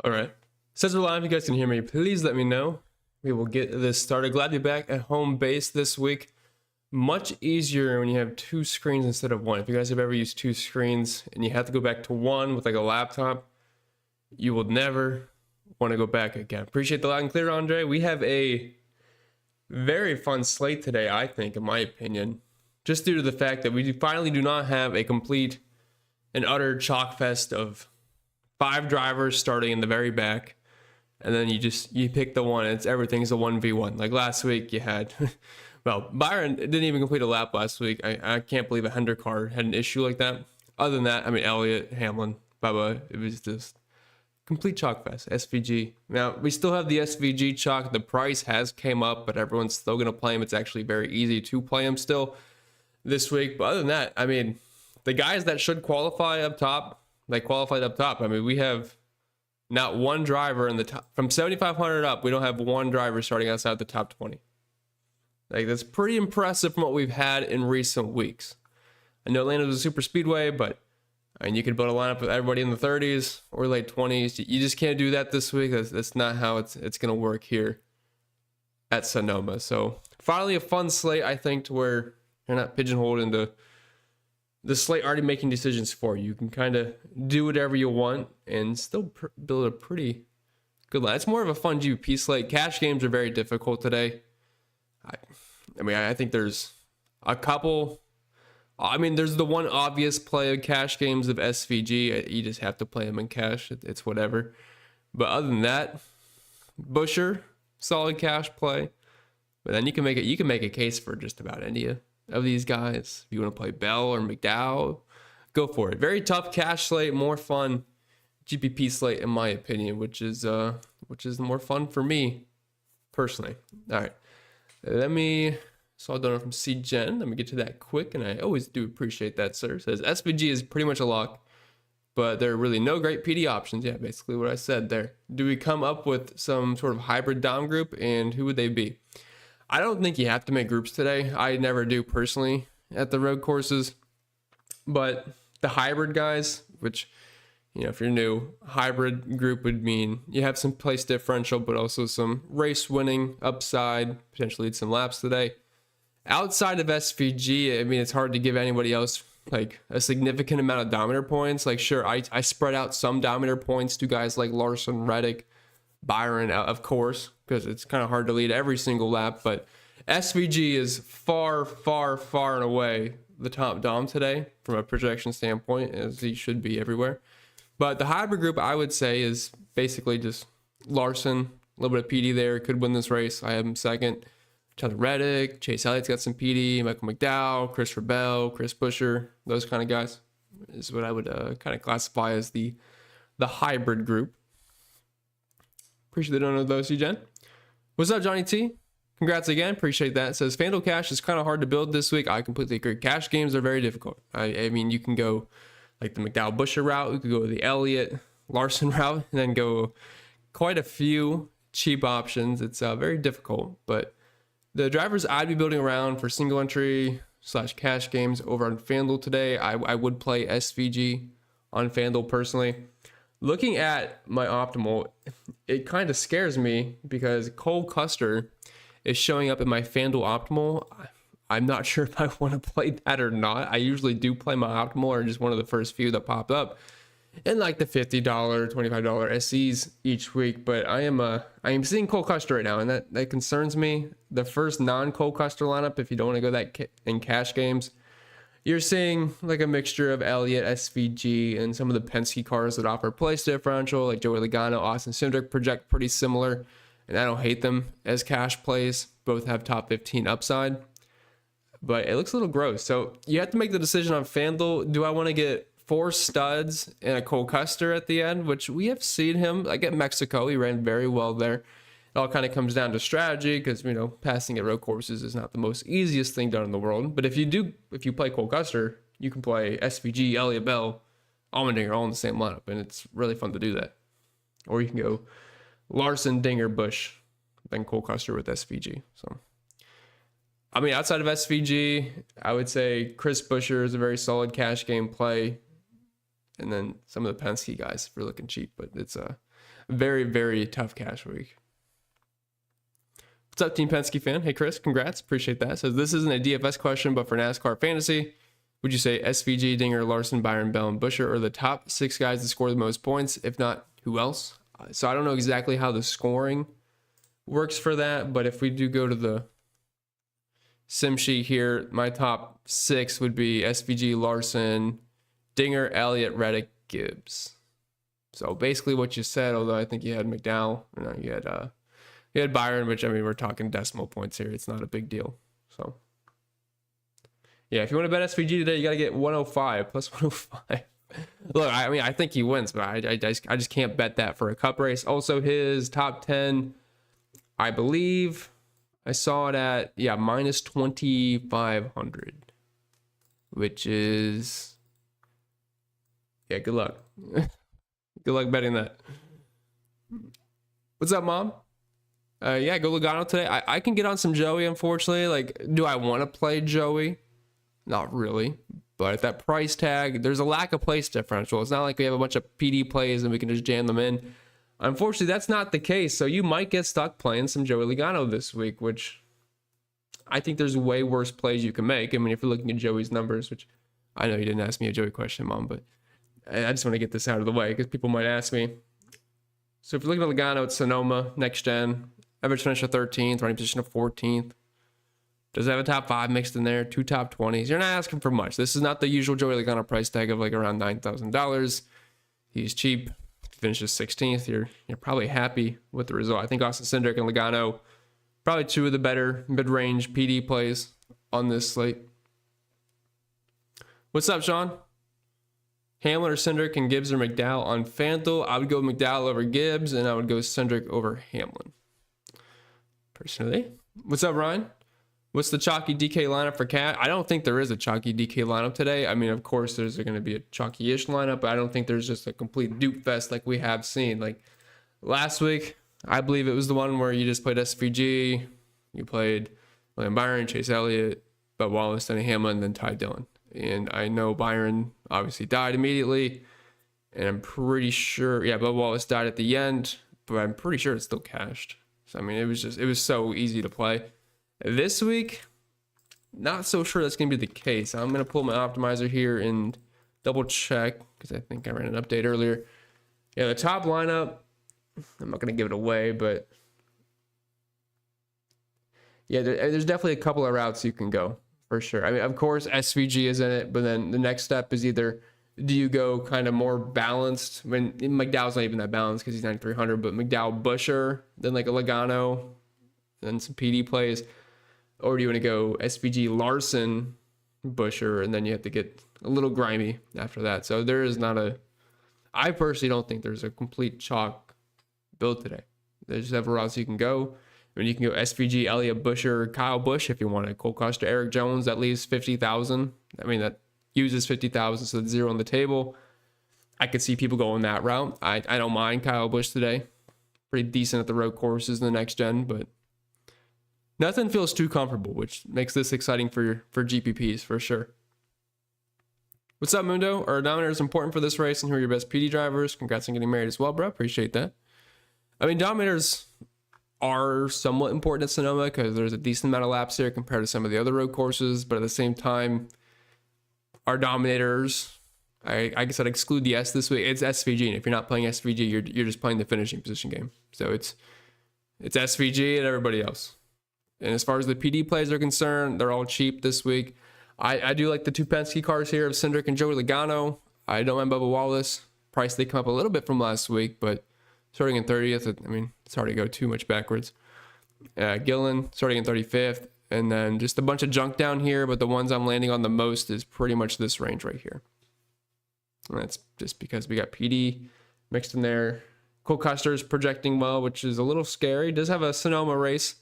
All right. Since we're live, you guys can hear me. Please let me know. We will get this started. Glad to be back at home base this week. Much easier when you have two screens instead of one. If you guys have ever used two screens and you have to go back to one with like a laptop, you will never want to go back again. Appreciate the loud and clear, Andre. We have a very fun slate today, I think, in my opinion, just due to the fact that we finally do not have a complete and utter chalk fest of 5 drivers starting in the very back, and then you pick the one. It's everything's a 1v1. Like last week, you had, well, Byron didn't even complete a lap last week. I can't believe a Hender car had an issue like that. Other than that, I mean, Elliott, Hamlin, Bubba, it was just complete chalk fest. SVG. Now we still have the SVG chalk. The price has came up, but everyone's still gonna play him. It's actually very easy to play him still this week. But other than that, I mean, the guys that should qualify up top, they qualified up top. I mean, we have not one driver in the top from 7,500 up. We don't have one driver starting outside the top 20. Like, that's pretty impressive from what we've had in recent weeks. I know Atlanta was a super speedway, but I mean, you could build a lineup with everybody in the 30s or late 20s. You just can't do that this week. That's not how it's going to work here at Sonoma. So finally a fun slate, I think, to where you're not pigeonholed into the slate already making decisions for you. You can kind of do whatever you want and still build a pretty good line. It's more of a fun GPP slate. Cash games are very difficult today. I think there's a couple. I mean, there's the one obvious play of cash games of SVG. You just have to play them in cash. It's whatever. But other than that, Busher, solid cash play. But then you can make a case for just about any of these guys. If you want to play Bell or McDowell, go for it. Very tough cash slate, more fun GPP slate in my opinion, which is more fun for me personally. All right, saw a donor from C-Gen. Let me get to that quick, and I always do appreciate that, sir. It says SVG is pretty much a lock, but there are really no great PD options. Yeah, basically what I said there. Do we come up with some sort of hybrid dom group, and who would they be? I don't think you have to make groups today. I never do personally at the road courses, but the hybrid guys, which, you know, if you're new, hybrid group would mean you have some place differential, but also some race winning upside, potentially lead some laps today. Outside of SVG, I mean, it's hard to give anybody else like a significant amount of Dominator points. Like, sure, I spread out some Dominator points to guys like Larson, Reddick, Byron, of course, because it's kind of hard to lead every single lap. But SVG is far, far, far and away the top Dom today from a projection standpoint, as he should be everywhere. But the hybrid group, I would say, is basically just Larson, a little bit of PD there, could win this race. I have him second. Tyler Reddick, Chase Elliott's got some PD, Michael McDowell, Christopher Bell, Chris Busher, those kind of guys is what I would kind of classify as the hybrid group. Appreciate the donut of those, Jen. What's up, Johnny T? Congrats again. Appreciate that. It says FanDuel Cash is kind of hard to build this week. I completely agree. Cash games are very difficult. I mean, you can go like the McDowell Busher route. You could go the Elliott Larson route and then go quite a few cheap options. It's very difficult, but the drivers I'd be building around for single entry / cash games over on FanDuel today, I would play SVG on FanDuel personally. Looking at my optimal, it kind of scares me because Cole Custer is showing up in my FanDuel optimal. I'm not sure if I want to play that or not. I usually do play my optimal or just one of the first few that popped up in like the $50, $25 SEs each week. But I am seeing Cole Custer right now, and that concerns me. The first non-Cole Custer lineup, if you don't want to go that in cash games, you're seeing like a mixture of Elliott, SVG, and some of the Penske cars that offer place differential, like Joey Logano, Austin Cindric, project pretty similar, and I don't hate them as cash plays. Both have top 15 upside, but it looks a little gross. So you have to make the decision on FanDuel. Do I want to get 4 studs and a Cole Custer at the end, which we have seen him like at Mexico. He ran very well there. It all kind of comes down to strategy because, you know, passing at road courses is not the most easiest thing done in the world. But if you play Cole Custer, you can play SVG, Elliott Bell, Allmendinger all in the same lineup, and it's really fun to do that. Or you can go Larson, Dinger, Bush, then Cole Custer with SVG. So, I mean, outside of SVG, I would say Chris Busher is a very solid cash game play. And then some of the Penske guys, if you're looking cheap, but it's Very, very tough cash week. What's up, Team Penske fan? Hey, Chris, congrats. Appreciate that. So this isn't a DFS question, but for NASCAR fantasy, would you say SVG, Dinger, Larson, Byron, Bell, and Buescher are the top 6 guys that score the most points? If not, who else? So I don't know exactly how the scoring works for that, but if we do go to the sim sheet here, my top 6 would be SVG, Larson, Dinger, Elliott, Reddick, Gibbs. So basically what you said, although I think you had McDowell, no, you had Byron, which, I mean, we're talking decimal points here. It's not a big deal. So yeah, if you want to bet SVG today, you got to get 105 plus 105. Look, I mean, I think he wins, but I just can't bet that for a cup race. Also, his top 10, I believe I saw it at, yeah, minus 2,500, which is, yeah, good luck. Good luck betting that. What's up, Mom? Yeah, go Logano today. I can get on some Joey, unfortunately. Like, do I want to play Joey? Not really. But at that price tag, there's a lack of place differential. It's not like we have a bunch of PD plays and we can just jam them in. Unfortunately, that's not the case. So you might get stuck playing some Joey Logano this week, which I think there's way worse plays you can make. I mean, if you're looking at Joey's numbers, which I know you didn't ask me a Joey question, Mom, but I just want to get this out of the way because people might ask me. So if you're looking at Logano, it's Sonoma, next gen. Average finish of 13th, running position of 14th. Does have a top 5 mixed in there, 2 top 20s. You're not asking for much. This is not the usual Joey Logano price tag of like around $9,000. He's cheap. Finishes 16th. You're probably happy with the result. I think Austin Cindric and Logano, probably 2 of the better mid-range PD plays on this slate. What's up, Sean? Hamlin or Cindric and Gibbs or McDowell on FanDuel. I would go McDowell over Gibbs, and I would go Cindric over Hamlin. Personally. What's up, Ryan? What's the chalky DK lineup for Cat? I don't think there is a chalky DK lineup today. I mean, of course, there's going to be a chalky-ish lineup, but I don't think there's just a complete dupe fest like we have seen. Like last week, I believe it was the one where you just played SVG, you played William Byron, Chase Elliott, Bud Wallace, Denny Hamlin, and then Ty Dillon. And I know Byron obviously died immediately, and I'm pretty sure, yeah, Bud Wallace died at the end, but I'm pretty sure it's still cashed. So, I mean, it was so easy to play. This week, not so sure that's going to be the case. I'm going to pull my optimizer here and double check because I think I ran an update earlier. Yeah, the top lineup, I'm not going to give it away, but yeah, there's definitely a couple of routes you can go for sure. I mean, of course, SVG is in it, but then the next step is either do you go kind of more balanced? When McDowell's not even that balanced because he's 9,300, but McDowell, Buescher, then like a Logano, then some PD plays. Or do you want to go SVG, Larson, Buescher, and then you have to get a little grimy after that. So there is not a, I personally don't think there's a complete chalk build today. There's several routes you can go. I mean, you can go SVG, Elliott, Buescher, Kyle Busch if you want to. Cole Custer, Eric Jones, that leaves 50,000. I mean, that uses 50,000, so that's 0 on the table. I could see people going that route. I don't mind Kyle Busch today. Pretty decent at the road courses in the next gen, but nothing feels too comfortable, which makes this exciting for GPPs for sure. What's up, Mundo? Are Dominators important for this race, and who are your best PD drivers? Congrats on getting married as well, bro. Appreciate that. I mean, Dominators are somewhat important at Sonoma because there's a decent amount of laps here compared to some of the other road courses, but at the same time, our Dominators, I guess I'd exclude the S this week. It's SVG, and if you're not playing SVG, you're just playing the finishing position game. So it's SVG and everybody else. And as far as the PD plays are concerned, they're all cheap this week. I do like the 2 Penske cars here of Cindric and Joey Logano. I don't mind Bubba Wallace. Price, they come up a little bit from last week, but starting in 30th, I mean, it's hard to go too much backwards. Gillen starting in 35th. And then just a bunch of junk down here, but the ones I'm landing on the most is pretty much this range right here. And that's just because we got PD mixed in there. Cole Custer's projecting well, which is a little scary. Does have a Sonoma race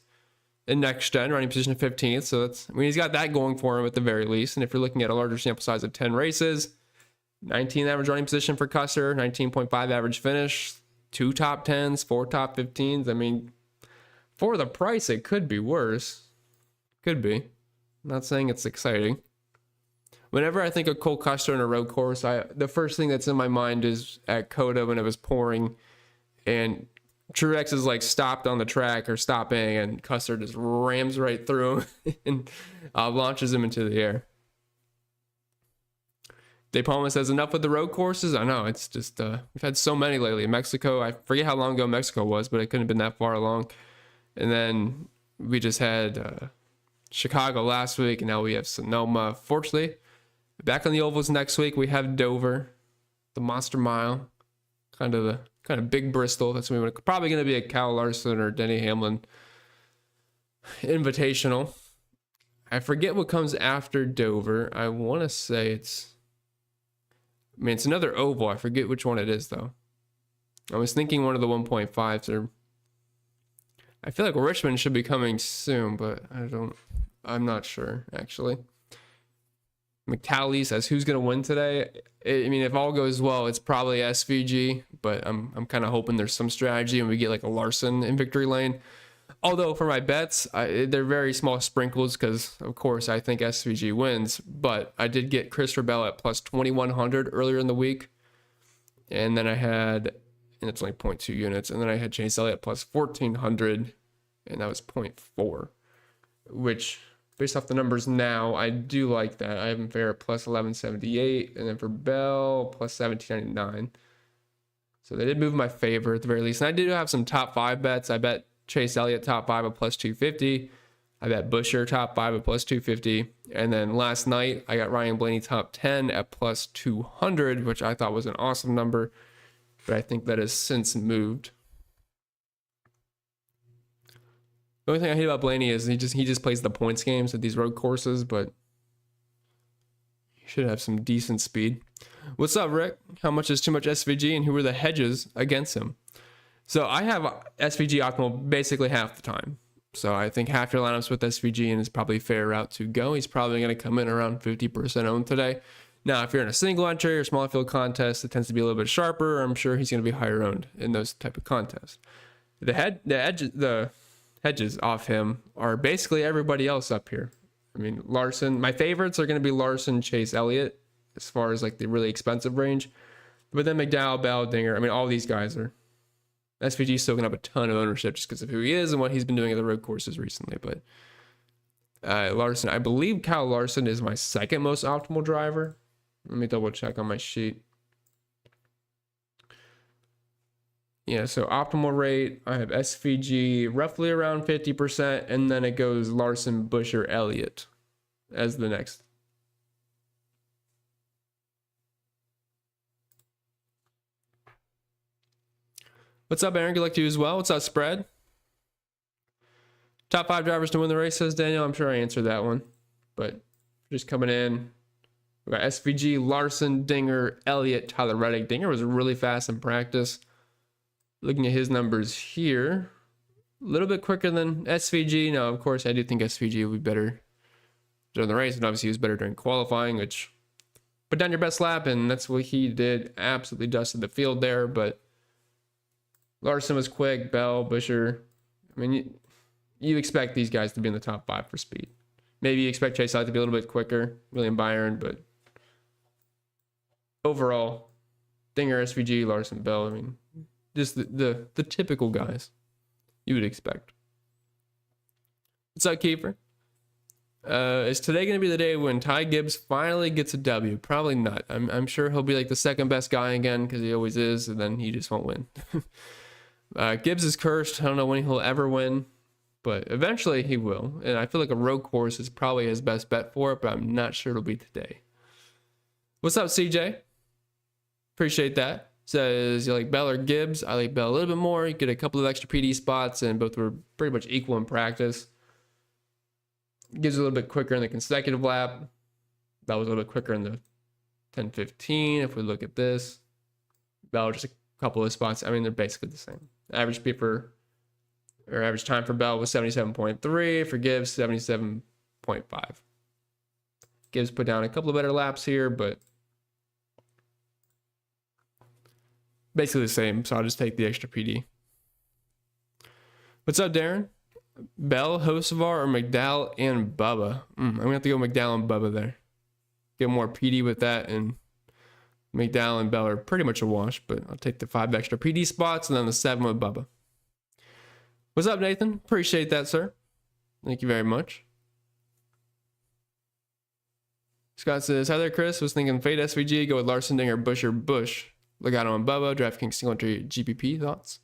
in next gen, running position of 15th. So that's, I mean, he's got that going for him at the very least. And if you're looking at a larger sample size of 10 races, 19 average running position for Custer, 19.5 average finish, 2 top 10s, 4 top 15s. I mean, for the price, it could be worse. Could be. I'm not saying it's exciting. Whenever I think of Cole Custer in a road course, the first thing that's in my mind is at Coda when it was pouring and Truex is like stopped on the track or stopping, and Custer just rams right through him and launches him into the air. De Palma says, enough with the road courses. I know, it's just we've had so many lately. Mexico, I forget how long ago Mexico was, but it couldn't have been that far along. And then we just had Chicago last week, and now we have Sonoma. Fortunately, back on the ovals next week, we have Dover, the Monster Mile, kind of big Bristol. That's what we want. Probably going to be a Kyle Larson or Denny Hamlin Invitational. I forget what comes after Dover. I want to say it's another oval. I forget which one it is, though. I was thinking one of the 1.5s. I feel like Richmond should be coming soon, but I'm not sure, actually. McTally says, who's going to win today? If all goes well, it's probably SVG, but I'm kind of hoping there's some strategy and we get like a Larson in victory lane. Although for my bets, they're very small sprinkles because, of course, I think SVG wins. But I did get Christopher Bell at plus 2,100 earlier in the week. And then I had, and it's only 0.2 units. And then I had Chase Elliott plus 1,400, and that was 0.4. Which, based off the numbers now, I do like that. I have him fair at plus 1,178. And then for Bell, plus 1,799. So they did move in my favor at the very least. And I did have some top 5 bets. I bet Chase Elliott top 5 at plus 250. I bet Busher top 5 at plus 250. And then last night, I got Ryan Blaney top 10 at plus 200, which I thought was an awesome number. But I think that has since moved. The only thing I hate about Blaney is he just plays the points games at these road courses, but he should have some decent speed. What's up, Rick? How much is too much SVG, and who are the hedges against him? So I have SVG optimal basically half the time. So I think half your lineups with SVG and is probably a fair route to go. He's probably going to come in around 50% owned today. Now, if you're in a single entry or small field contest, it tends to be a little bit sharper. I'm sure he's going to be higher owned in those type of contests. The hedges off him are basically everybody else up here. Larson. My favorites are going to be Larson, Chase Elliott, as far as like the really expensive range. But then McDowell, Bell, Dinger. All these guys are. SVG's still going to have a ton of ownership just because of who he is and what he's been doing at the road courses recently. But Larson, I believe Kyle Larson is my second most optimal driver. Let me double check on my sheet. Yeah, so optimal rate, I have SVG roughly around 50%, and then it goes Larson, Busher, Elliott as the next. What's up, Aaron? Good luck to you as well. What's up, Spread? Top 5 drivers to win the race, says Daniel. I'm sure I answered that one. But just coming in, we got SVG, Larson, Dinger, Elliott, Tyler Reddick. Dinger was really fast in practice. Looking at his numbers here, a little bit quicker than SVG. Now, of course, I do think SVG would be better during the race, and obviously he was better during qualifying, which put down your best lap, and that's what he did. Absolutely dusted the field there, but Larson was quick, Bell, Busher. You expect these guys to be in the top 5 for speed. Maybe you expect Chase Elliott to be a little bit quicker, William Byron, but overall, Dinger, SVG, Larson, Bell, just the typical guys you would expect. What's up, Kiefer? Is today going to be the day when Ty Gibbs finally gets a W? Probably not. I'm sure he'll be like the second best guy again because he always is, and then he just won't win. Gibbs is cursed. I don't know when he'll ever win, but eventually he will. And I feel like a road course is probably his best bet for it, but I'm not sure it'll be today. What's up, CJ? Appreciate that. Says you like Bell or Gibbs. I like Bell a little bit more. You get a couple of extra PD spots, and both were pretty much equal in practice. Gibbs a little bit quicker in the consecutive lap. Bell was a little bit quicker in the 10-15. If we look at this, Bell just a couple of spots. They're basically the same. Average speed average time for Bell was 77.3. For Gibbs, 77.5. Gibbs put down a couple of better laps here, but basically the same, so I'll just take the extra PD. What's up, Darren? Bell, Hocevar, or McDowell and Bubba? I'm going to have to go McDowell and Bubba there. Get more PD with that, and McDowell and Bell are pretty much a wash, but I'll take the 5 extra PD spots and then the 7 with Bubba. What's up, Nathan? Appreciate that, sir. Thank you very much. Scott says, hi there, Chris. Was thinking fade SVG, go with Larson, Dinger, Bush, or Bush. Logano and Bubba, DraftKings single entry GPP. Thoughts?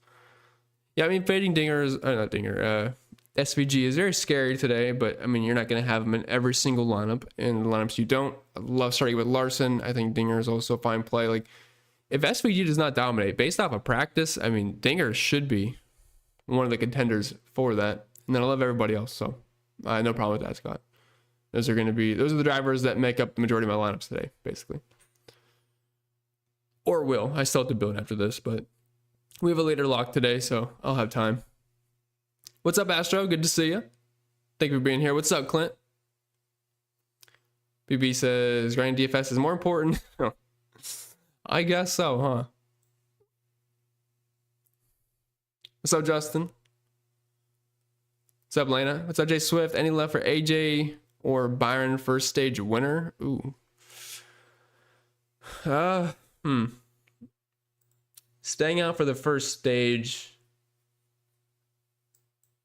Yeah, I mean, fading Dinger is, not Dinger, SVG is very scary today, but I mean, you're not going to have him in every single lineup. In the lineups you don't, I love starting with Larson. I think Dinger is also a fine play. Like, if SVG does not dominate based off of practice, I mean, Dinger should be one of the contenders for that. And then I love everybody else, so no problem with that, Scott. Those are the drivers that make up the majority of my lineups today, basically. Or will. I still have to build after this, but we have a later lock today, so I'll have time. What's up, Astro? Good to see you. Thank you for being here. What's up, Clint? BB says, grinding DFS is more important. I guess so, huh? What's up, Justin? What's up, Lena? What's up, Jay Swift? Any left for AJ or Byron first stage winner? Ooh. Staying out for the first stage.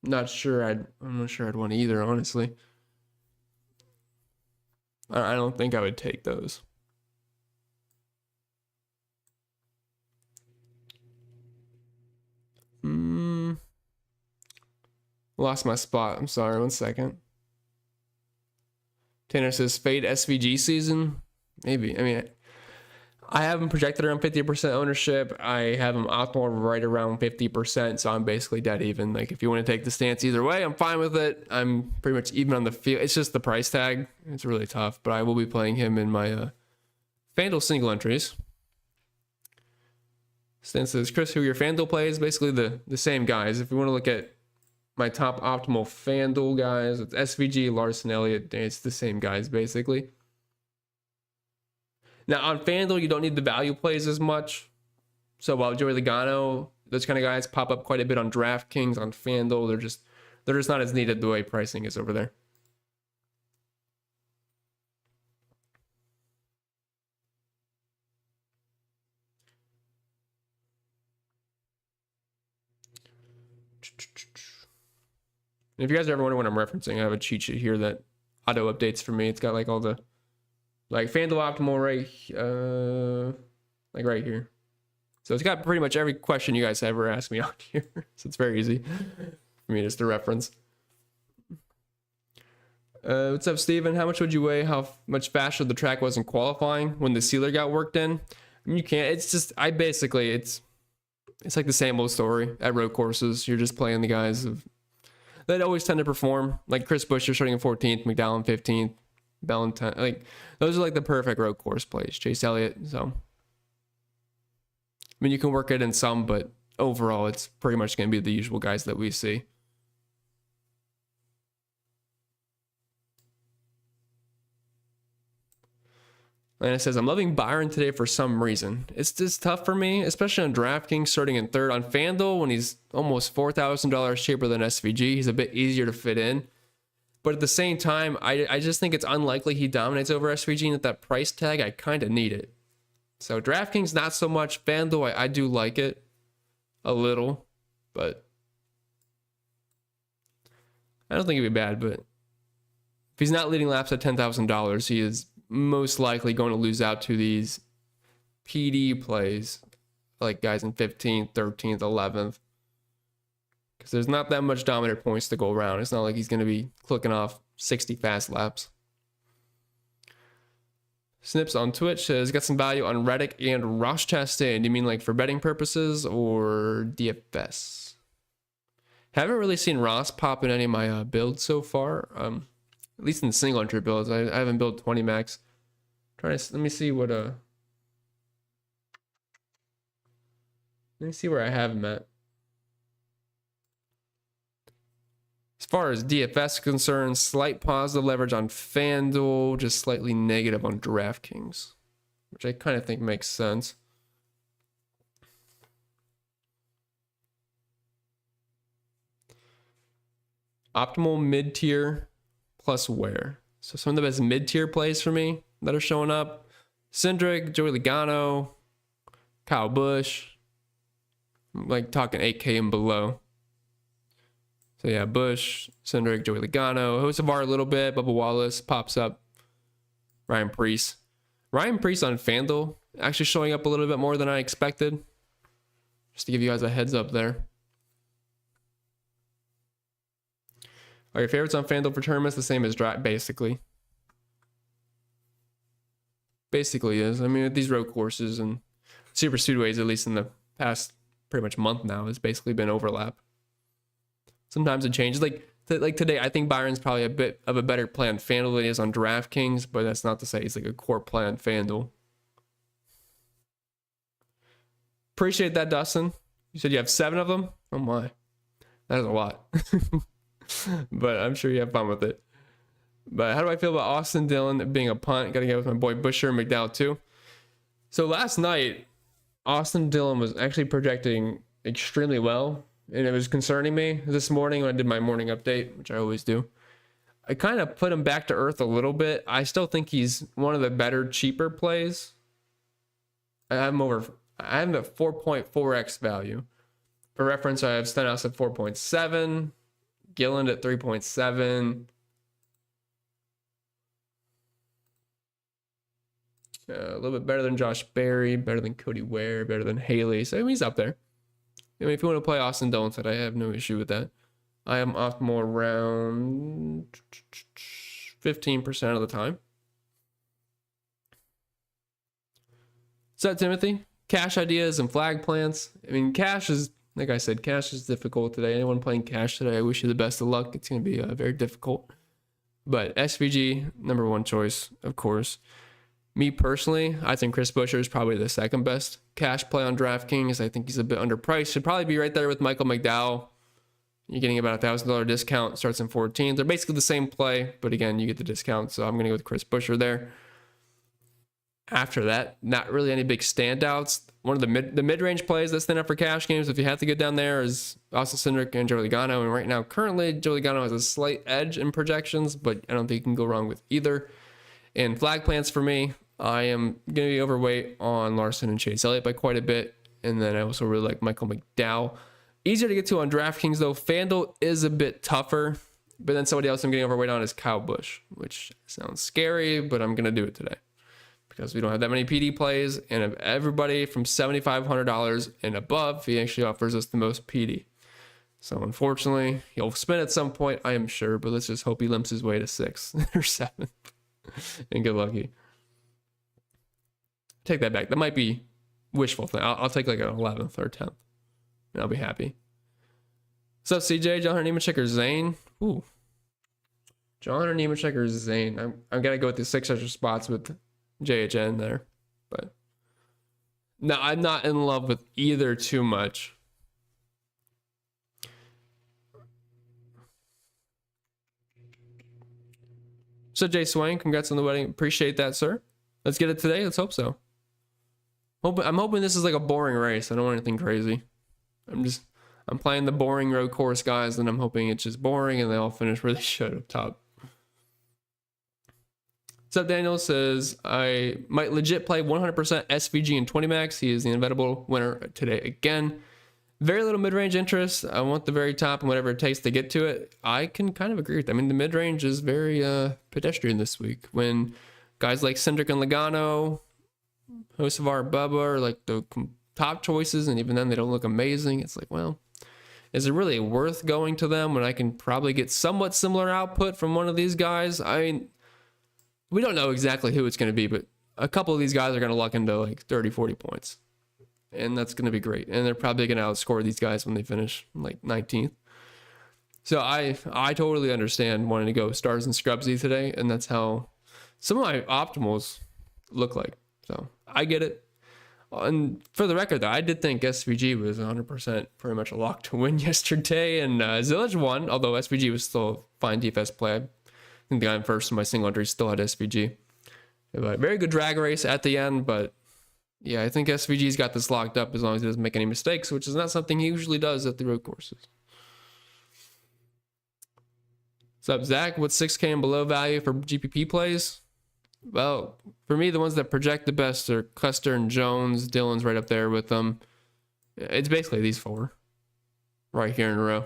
I'm not sure I'd want either, honestly. I don't think I would take those. Lost my spot. I'm sorry. 1 second. Tanner says fade SVG season. Maybe. I mean, I have him projected around 50% ownership. I have him optimal right around 50%. So I'm basically dead even. Like, if you want to take the stance either way, I'm fine with it. I'm pretty much even on the field. It's just the price tag. It's really tough. But I will be playing him in my FanDuel single entries. Stan says, Chris, who your FanDuel plays? Basically the same guys. If you want to look at my top optimal FanDuel guys, it's SVG, Larson, Elliott. It's the same guys, basically. Now, on FanDuel, you don't need the value plays as much. So while Joey Logano, those kind of guys pop up quite a bit on DraftKings, on FanDuel, they're just not as needed the way pricing is over there. If you guys ever wonder what I'm referencing, I have a cheat sheet here that auto updates for me. It's got like all the FanDuel optimal right here. So it's got pretty much every question you guys ever asked me on here. So it's very easy for me just to reference. What's up, Steven? How much would you weigh how much faster the track was in qualifying when the sealer got worked in? I mean, you can't. It's just it's like the same old story at road courses. You're just playing the guys that always tend to perform. Like Chris Buescher starting in 14th, McDowell in 15th, Bell in 10th. Like, those are like the perfect road course plays. Chase Elliott. So, I mean, you can work it in some, but overall, it's pretty much going to be the usual guys that we see. And it says, I'm loving Byron today for some reason. It's just tough for me, especially on DraftKings starting in third. On FanDuel, when he's almost $4,000 cheaper than SVG, he's a bit easier to fit in. But at the same time, I just think it's unlikely he dominates over SVG, and at that price tag, I kind of need it. So DraftKings, not so much. FanDuel, I do like it a little, but I don't think it'd be bad. But if he's not leading laps at $10,000, he is most likely going to lose out to these PD plays, like guys in 15th, 13th, 11th, because there's not that much dominator points to go around. It's not like he's going to be clicking off 60 fast laps. Snips on Twitch says, got some value on Reddick and Ross Chastain. Do you mean like for betting purposes or DFS? Haven't really seen Ross pop in any of my builds so far. At least in the single entry builds. I haven't built 20 max. Let me see what let me see where I have him at. As far as DFS is concerned, slight positive leverage on FanDuel, just slightly negative on DraftKings, which I kind of think makes sense. Optimal mid-tier plus where. So some of the best mid-tier plays for me that are showing up. Cindric, Joey Logano, Kyle Busch. I'm like talking 8K and below. So yeah, Busch, Cindric, Joey Logano, Hocevar a little bit, Bubba Wallace pops up, Ryan Preece. Ryan Preece on FanDuel actually showing up a little bit more than I expected. Just to give you guys a heads up there. Are your favorites on FanDuel for tournaments the same as draft? Basically is. I mean, with these road courses and super speedways, at least in the past pretty much month now, has basically been overlap. Sometimes it changes. Like today, I think Byron's probably a bit of a better play on FanDuel than he is on DraftKings, but that's not to say he's like a core play on FanDuel. Appreciate that, Dustin. You said you have 7 of them? Oh my. That is a lot. But I'm sure you have fun with it. But how do I feel about Austin Dillon being a punt? Got to get with my boy Busher and McDowell too. So last night, Austin Dillon was actually projecting extremely well, and it was concerning me. This morning when I did my morning update, which I always do, I kind of put him back to earth a little bit. I still think he's one of the better, cheaper plays. I have him at 4.4x value. For reference, I have Stenhouse at 4.7, Gilland at 3.7. A little bit better than Josh Berry, better than Cody Ware, better than Haley. So I mean, he's up there. I mean, if you want to play Austin Dillon, I have no issue with that. I am optimal around 15% of the time. What's up, Timothy? Cash ideas and flag plants. I mean, cash is, like I said, cash is difficult today. Anyone playing cash today, I wish you the best of luck. It's going to be very difficult. But SVG, number 1 choice, of course. Me personally, I think Chris Buescher is probably the second best cash play on DraftKings. I think he's a bit underpriced. Should probably be right there with Michael McDowell. You're getting about a $1,000 discount. Starts in 14. They're basically the same play, but again, you get the discount. So I'm going to go with Chris Buescher there. After that, not really any big standouts. One of the mid-range plays that's stand up for cash games, if you have to go down there, is Austin Cindric and Joey Logano. And right now, currently, Joey Logano has a slight edge in projections, but I don't think you can go wrong with either. And flag plants for me, I am going to be overweight on Larson and Chase Elliott by quite a bit. And then I also really like Michael McDowell. Easier to get to on DraftKings, though. FanDuel is a bit tougher. But then somebody else I'm getting overweight on is Kyle Busch, which sounds scary, but I'm going to do it today. Because we don't have that many PD plays. And of everybody from $7,500 and above, he actually offers us the most PD. So unfortunately, he'll spin at some point, I am sure. But let's just hope he limps his way to 6 or 7. And get lucky. Take that back. That might be wishful thing. I'll take like an 11th or 10th. And I'll be happy. What's up, CJ? John Hunter, Nemechek, or Zane? Ooh. John Hunter, Nemechek, or Zane? I'm going to go with the 6 extra spots with JHN there. But no, I'm not in love with either too much. So Jay Swain, congrats on the wedding. Appreciate that, sir. Let's get it today. Let's hope so. I'm hoping this is like a boring race. I don't want anything crazy. I'm playing the boring road course guys, and I'm hoping it's just boring and they all finish where they should up top. What's up, Daniel? Says, I might legit play 100% SVG in 20 max. He is the inevitable winner today again. Very little mid-range interest. I want the very top and whatever it takes to get to it. I can kind of agree with that. I mean, the mid-range is very pedestrian this week. When guys like Cindric and Logano, Hocevar, Bubba are like the top choices, and even then they don't look amazing. It's like, well, is it really worth going to them when I can probably get somewhat similar output from one of these guys? I mean, we don't know exactly who it's going to be, but a couple of these guys are going to luck into like 30, 40 points. And that's going to be great. And they're probably going to outscore these guys when they finish like 19th. So I totally understand wanting to go stars and scrubsy today. And that's how some of my optimals look like. So I get it. And for the record, though, I did think SVG was 100% pretty much a lock to win yesterday. And Zillage won, although SVG was still a fine DFS play. I think the guy in first in my single entry still had SVG. But very good drag race at the end, but yeah, I think SVG's got this locked up as long as he doesn't make any mistakes, which is not something he usually does at the road courses. What's up, Zach? What's 6K and below value for GPP plays? Well, for me, the ones that project the best are Custer and Jones. Dillon's right up there with them. It's basically these four right here in a row.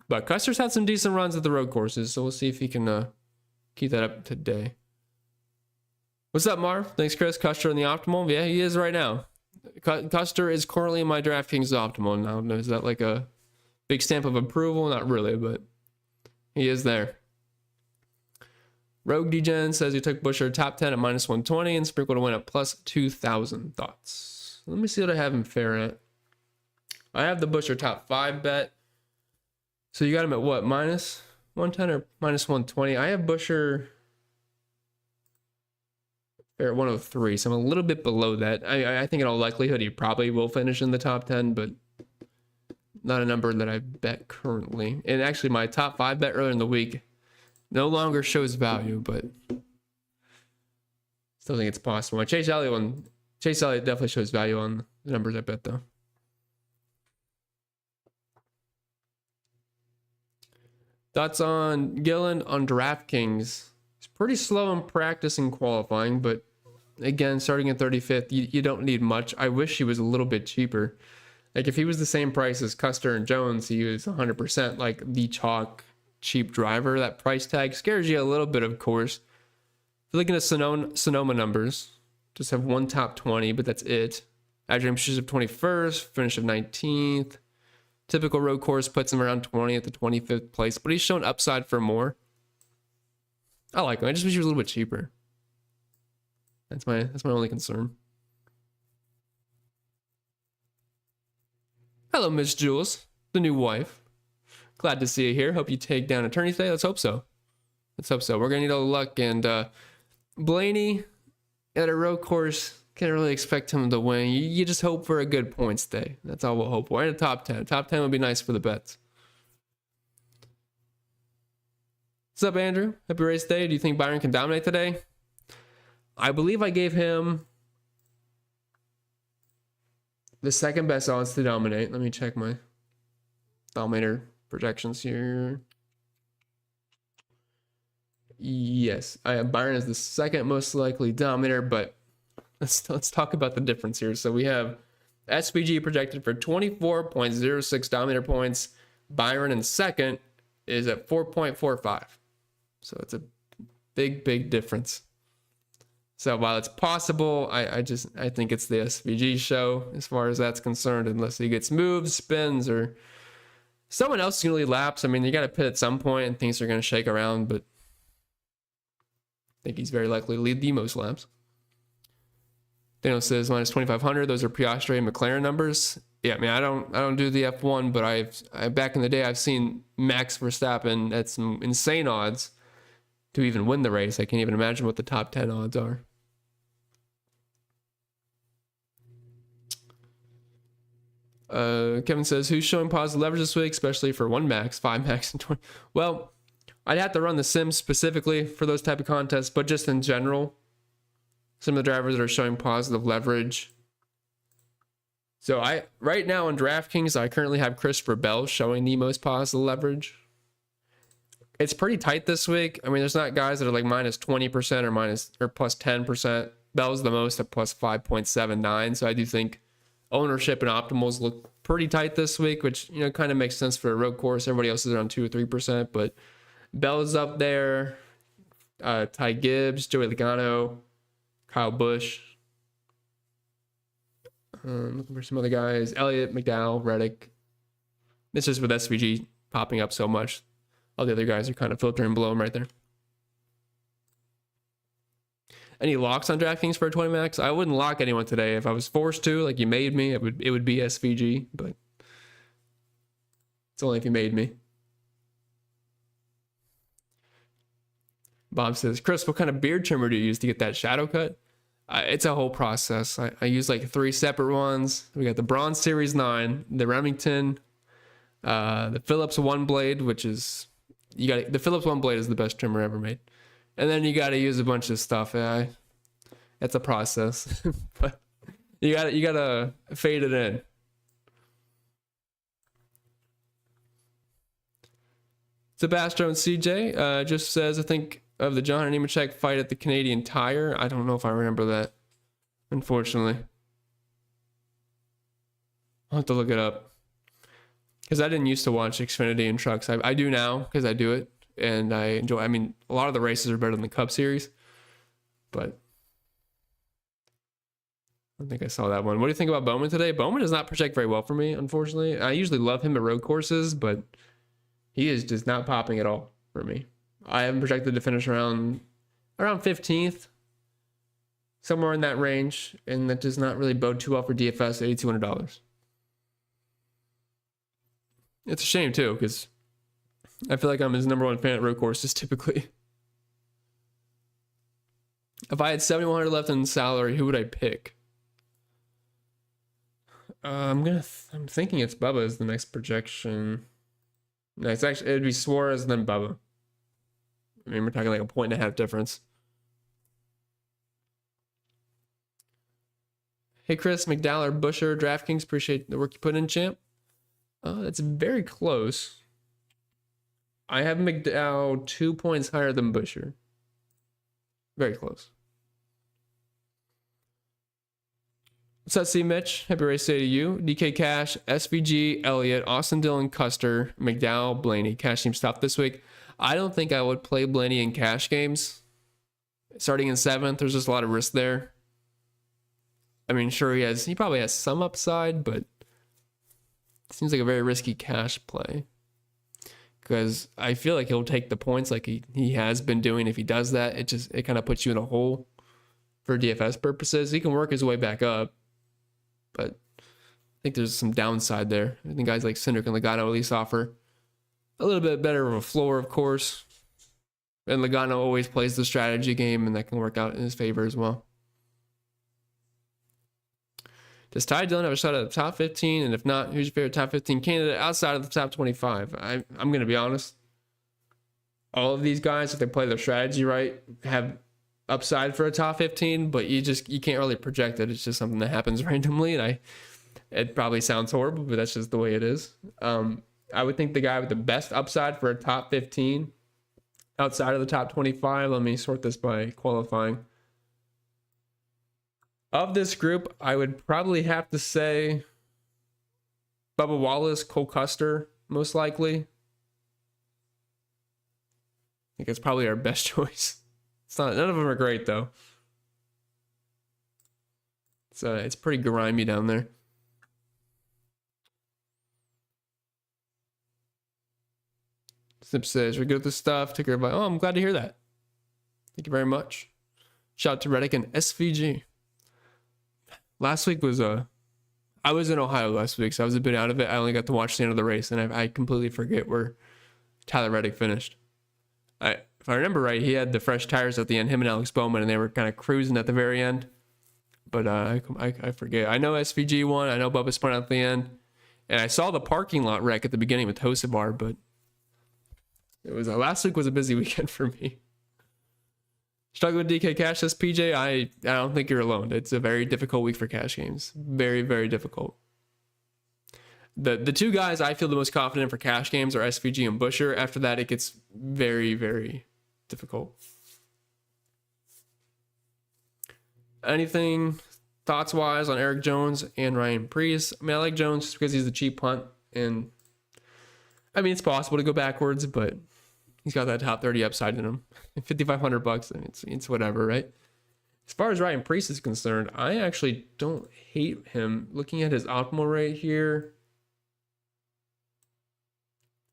But Custer's had some decent runs at the road courses, so we'll see if he can keep that up today. What's up, Marv? Thanks, Chris. Custer in the optimal? Yeah, he is right now. Custer is currently in my DraftKings optimal now. Is that like a big stamp of approval? Not really, but he is there. Rogue Degen says he took Busher top 10 at minus 120 and Sprinkle to win at plus 2,000. Thoughts? Let me see what I have him fair at. I have the Busher top 5 bet. So you got him at what? Minus 110 or minus 120? I have Busher fair at 103, so I'm a little bit below that. I think in all likelihood he probably will finish in the top 10, but not a number that I bet currently. And actually my top 5 bet earlier in the week no longer shows value, but still think it's possible. My Chase Elliott definitely shows value on the numbers I bet though. Thoughts on Gillen on DraftKings? He's pretty slow in practice and qualifying, but again, starting at 35th, you don't need much. I wish he was a little bit cheaper. Like if he was the same price as Custer and Jones, he was 100% like the chalk cheap driver. That price tag scares you a little bit, of course. If you're looking at Sonoma numbers, just have one top 20, but that's it. Average finishes of 21st, finish of 19th. Typical road course puts him around 20 at the 25th place, but he's shown upside for more. I like him. I just wish he was a little bit cheaper. That's my only concern. Hello, Miss Jules, the new wife. Glad to see you here. Hope you take down attorney today. Let's hope so. Let's hope so. We're going to need all the luck. And Blaney at a road course, can't really expect him to win. You just hope for a good points day. That's all we'll hope for. And a top 10. Top 10 would be nice for the bets. What's up, Andrew? Happy race day. Do you think Byron can dominate today? I believe I gave him the second best odds to dominate. Let me check my Dominator projections here. Yes, I have Byron as the second most likely Dominator, but let's talk about the difference here. So we have SVG projected for 24.06 Dominator points. Byron in second is at 4.45. So it's a big difference. So while it's possible, I think it's the SVG show as far as that's concerned, unless he gets moves, spins, or someone else can really lapse. I mean, you got to pit at some point and things are going to shake around, but I think he's very likely to lead the most laps. Daniel says minus 2,500. Those are Piastri and McLaren numbers. Yeah, I mean, I don't do the F1, but I back in the day I've seen Max Verstappen at some insane odds to even win the race. I can't even imagine what the top 10 odds are. Kevin says, who's showing positive leverage this week, especially for 1 max, 5 max, and 20? Well, I'd have to run the sim specifically for those type of contests, but just in general, some of the drivers that are showing positive leverage. So right now on DraftKings, I currently have Christopher Bell showing the most positive leverage. It's pretty tight this week. I mean, there's not guys that are like minus 20% or plus 10%. Bell's the most at plus 5.79. So I do think ownership and optimals look pretty tight this week, which, you know, kind of makes sense for a road course. Everybody else is around 2 or 3%, but Bell's up there. Ty Gibbs, Joey Logano, Kyle Busch. Looking for some other guys. Elliott, McDowell, Reddick. It's just with SVG popping up so much. All the other guys are kind of filtering below him right there. Any locks on DraftKings for a 20 max? I wouldn't lock anyone today. If I was forced to, like you made me, it would be SVG, but it's only if you made me. Bob says, Chris, what kind of beard trimmer do you use to get that shadow cut? It's a whole process. I use like 3 separate ones. We got the Bronze Series 9, the Remington, the Phillips One Blade, which is the Phillips One Blade is the best trimmer ever made. And then you got to use a bunch of stuff. It's a process, but you gotta fade it in. Sebastian CJ just says, I think of the John Nemechek fight at the Canadian Tire? I don't know if I remember that, unfortunately. I'll have to look it up. Because I didn't used to watch Xfinity and trucks. I do now because I do it. And I enjoy, I mean, a lot of the races are better than the Cup Series. But I don't think I saw that one. What do you think about Bowman today? Bowman does not project very well for me, unfortunately. I usually love him at road courses, but he is just not popping at all for me. I haven't projected to finish around 15th, somewhere in that range, and that does not really bode too well for DFS at $8,200. It's a shame too, because I feel like I'm his number one fan at road courses typically. If I had $7,100 left in salary, who would I pick? I'm thinking it's Bubba is the next projection. No, it's actually, it'd be Suarez and then Bubba. I mean, we're talking like a 1.5 difference. Hey Chris, McDowell, Busher, DraftKings, appreciate the work you put in, champ. It's very close. I have McDowell 2 points higher than Busher. Very close. What's up, C. Mitch? Happy race day to you. DK Cash, SVG, Elliott, Austin Dillon, Custer, McDowell, Blaney. Cash team stuff this week. I don't think I would play Blaney in cash games. Starting in 7th, there's just a lot of risk there. I mean, sure, he probably has some upside, but it seems like a very risky cash play. Because I feel like he'll take the points like he has been doing. If he does that, it kind of puts you in a hole for DFS purposes. He can work his way back up, but I think there's some downside there. I think guys like Cindric and Logano at least offer a little bit better of a floor, of course. And Logano always plays the strategy game, and that can work out in his favor as well. Does Ty Dillon have a shot at the top 15? And if not, who's your favorite top 15 candidate outside of the top 25? I'm going to be honest. All of these guys, if they play their strategy right, have upside for a top 15, but you can't really project it. It's just something that happens randomly. And it probably sounds horrible, but that's just the way it is. I would think the guy with the best upside for a top 15 outside of the top 25, let me sort this by qualifying. Of this group, I would probably have to say Bubba Wallace, Cole Custer, most likely. I think it's probably our best choice. None of them are great though. It's pretty grimy down there. Snip says, we're good with this stuff. Take care of I'm glad to hear that. Thank you very much. Shout out to Reddick and SVG. Last week was I was in Ohio last week, so I was a bit out of it. I only got to watch the end of the race, and I completely forget where Tyler Reddick finished. If I remember right, he had the fresh tires at the end, him and Alex Bowman, and they were kind of cruising at the very end. But I forget. I know SVG won. I know Bubba spun out at the end. And I saw the parking lot wreck at the beginning with Hocevar, but it was last week was a busy weekend for me. Struggling with DK Cash, says PJ. I don't think you're alone. It's a very difficult week for cash games. Very, very difficult. The two guys I feel the most confident in for cash games are SVG and Busher. After that, it gets very, very difficult. Anything thoughts-wise on Eric Jones and Ryan Preece? I mean, I like Jones just because he's the cheap punt. And, I mean, it's possible to go backwards, but he's got that top 30 upside in him. $5,500, and it's whatever, right? As far as Ryan Preece is concerned, I actually don't hate him. Looking at his optimal rate here.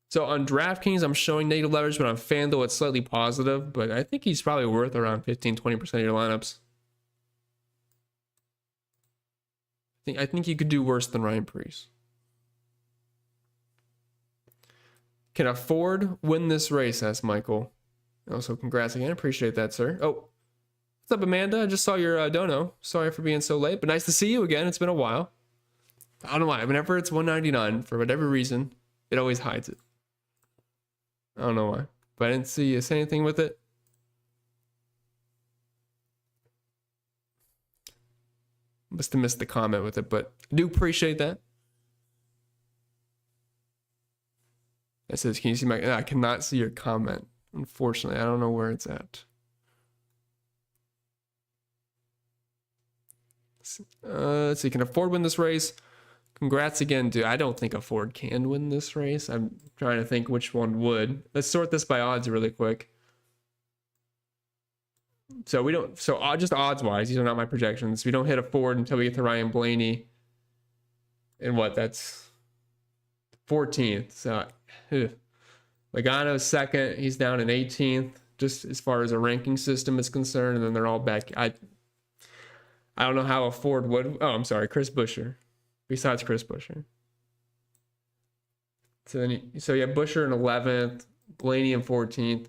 So on DraftKings, I'm showing negative leverage, but on FanDuel, it's slightly positive. But I think he's probably worth around 15-20% of your lineups. I think you could do worse than Ryan Preece. Can afford win this race, asks Michael. Also, congrats again. Appreciate that, sir. Oh, what's up, Amanda? I just saw your dono. Sorry for being so late, but nice to see you again. It's been a while. I don't know why. Whenever it's $199, for whatever reason, it always hides it. I don't know why, but I didn't see you say anything with it. Must have missed the comment with it, but I do appreciate that. It says, can you see my... I cannot see your comment. Unfortunately, I don't know where it's at. Let's see, can a Ford win this race? Congrats again, dude. I don't think a Ford can win this race. I'm trying to think which one would. Let's sort this by odds really quick. So we don't, so just odds wise, these are not my projections. We don't hit a Ford until we get to Ryan Blaney. And what, that's 14th. So Logano's second. He's down in 18th, just as far as a ranking system is concerned. And then they're all back. I don't know how a Ford would. Oh, I'm sorry, Chris Buescher. Besides Chris Buescher. So then you have Buescher in 11th, Blaney in 14th.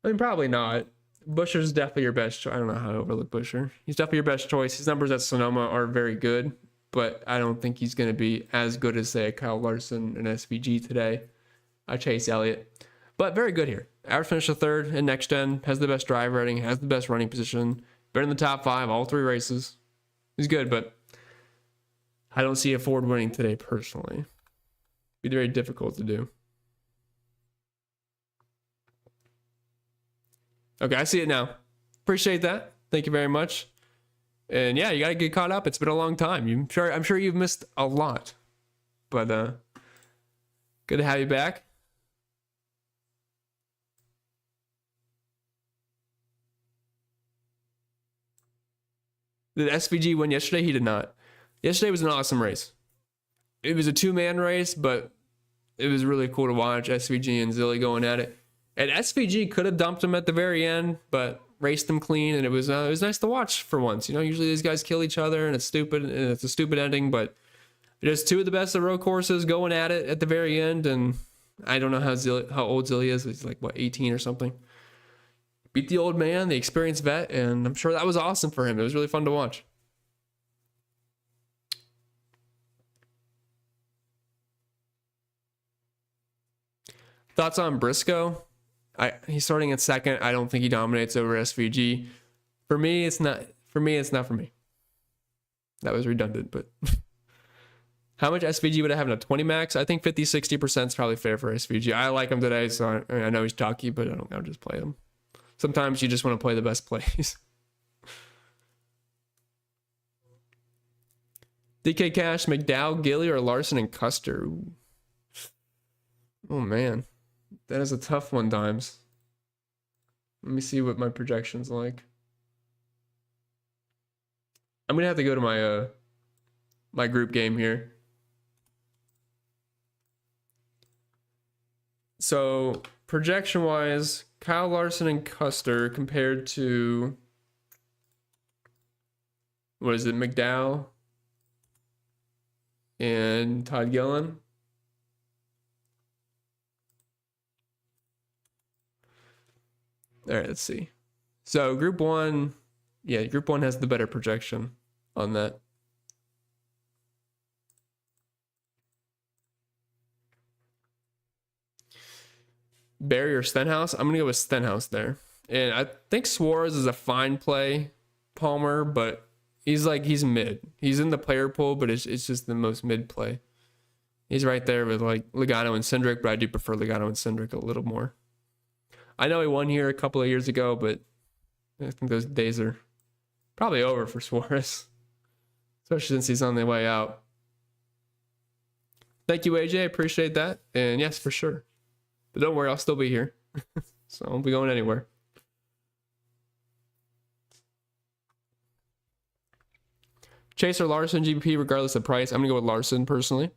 I mean, probably not. Buescher's definitely your best choice. I don't know how to overlook Buescher. He's definitely your best choice. His numbers at Sonoma are very good, but I don't think he's going to be as good as, say, a Kyle Larson and SVG today. Chase Elliott. But very good here. Average finish the third in next gen. Has the best drive rating. Has the best running position. Been in the top 5 all 3 races. He's good, but I don't see a Ford winning today personally. Be very difficult to do. Okay, I see it now. Appreciate that. Thank you very much. And yeah, you gotta get caught up. It's been a long time. I'm sure you've missed a lot. But good to have you back. Did SVG win yesterday? He did not. Yesterday was an awesome race. It was a 2-man race, but it was really cool to watch SVG and Zilly going at it. And SVG could have dumped him at the very end, but raced him clean, and it was nice to watch for once. You know, usually these guys kill each other, and it's stupid, and it's a stupid ending. But just 2 of the best of road courses going at it at the very end, and I don't know how old Zilly is. He's like what, 18 or something. Beat the old man, the experienced vet, and I'm sure that was awesome for him. It was really fun to watch. Thoughts on Briscoe? He's starting at second. I don't think he dominates over SVG. For me, it's not for me. That was redundant, but how much SVG would I have in a 20 max? I think 50-60% is probably fair for SVG. I like him today, so I know he's chalky, but I'll just play him. Sometimes you just want to play the best plays. DK Cash, McDowell, Gilly, or Larson and Custer? Ooh. Oh man. That is a tough one, Dimes. Let me see what my projection's like. I'm gonna have to go to my my group game here. So projection wise, Kyle Larson and Custer compared to, what is it, McDowell and Todd Gillen. All right, let's see. So group 1, yeah, group 1 has the better projection on that. Barry or Stenhouse? I'm going to go with Stenhouse there. And I think Suarez is a fine play, Palmer, but he's mid. He's in the player pool, but it's just the most mid play. He's right there with like Logano and Cindric, but I do prefer Logano and Cindric a little more. I know he won here a couple of years ago, but I think those days are probably over for Suarez, especially since he's on the way out. Thank you, AJ. I appreciate that. And yes, for sure. But don't worry, I'll still be here. So I won't be going anywhere. Chase or Larson, GBP, regardless of price. I'm going to go with Larson, personally.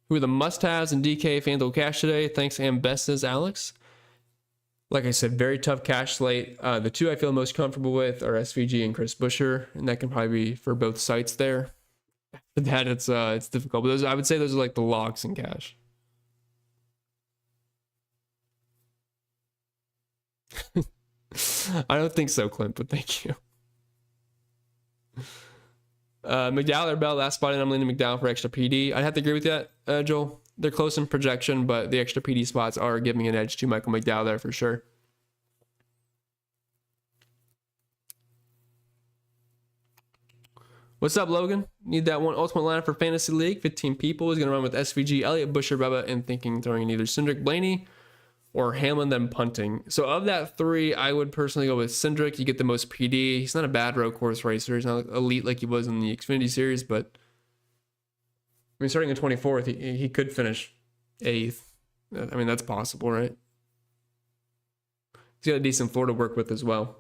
Who are the must-haves in DK FanDuel cash today? Thanks, Ambestas, Alex. Like I said, very tough cash slate. The 2 I feel most comfortable with are SVG and Chris Buescher, and that can probably be for both sites there. After that, it's difficult. But I would say those are like the locks in cash. I don't think so, Clint, but thank you. McDowell or Bell, last spot, and I'm leaning McDowell for extra PD. I'd have to agree with that, Joel. They're close in projection, but the extra PD spots are giving an edge to Michael McDowell there for sure. What's up, Logan? Need that one ultimate lineup for Fantasy League. 15 people. Is going to run with SVG, Elliott, Busher, Bubba, and thinking throwing in either Cindric, Blaney, or Hamlin, then punting. So of that 3, I would personally go with Cindric. You get the most PD. He's not a bad road course racer. He's not elite like he was in the Xfinity Series, but I mean, starting in 24th, he could finish 8th. I mean, that's possible, right? He's got a decent floor to work with as well.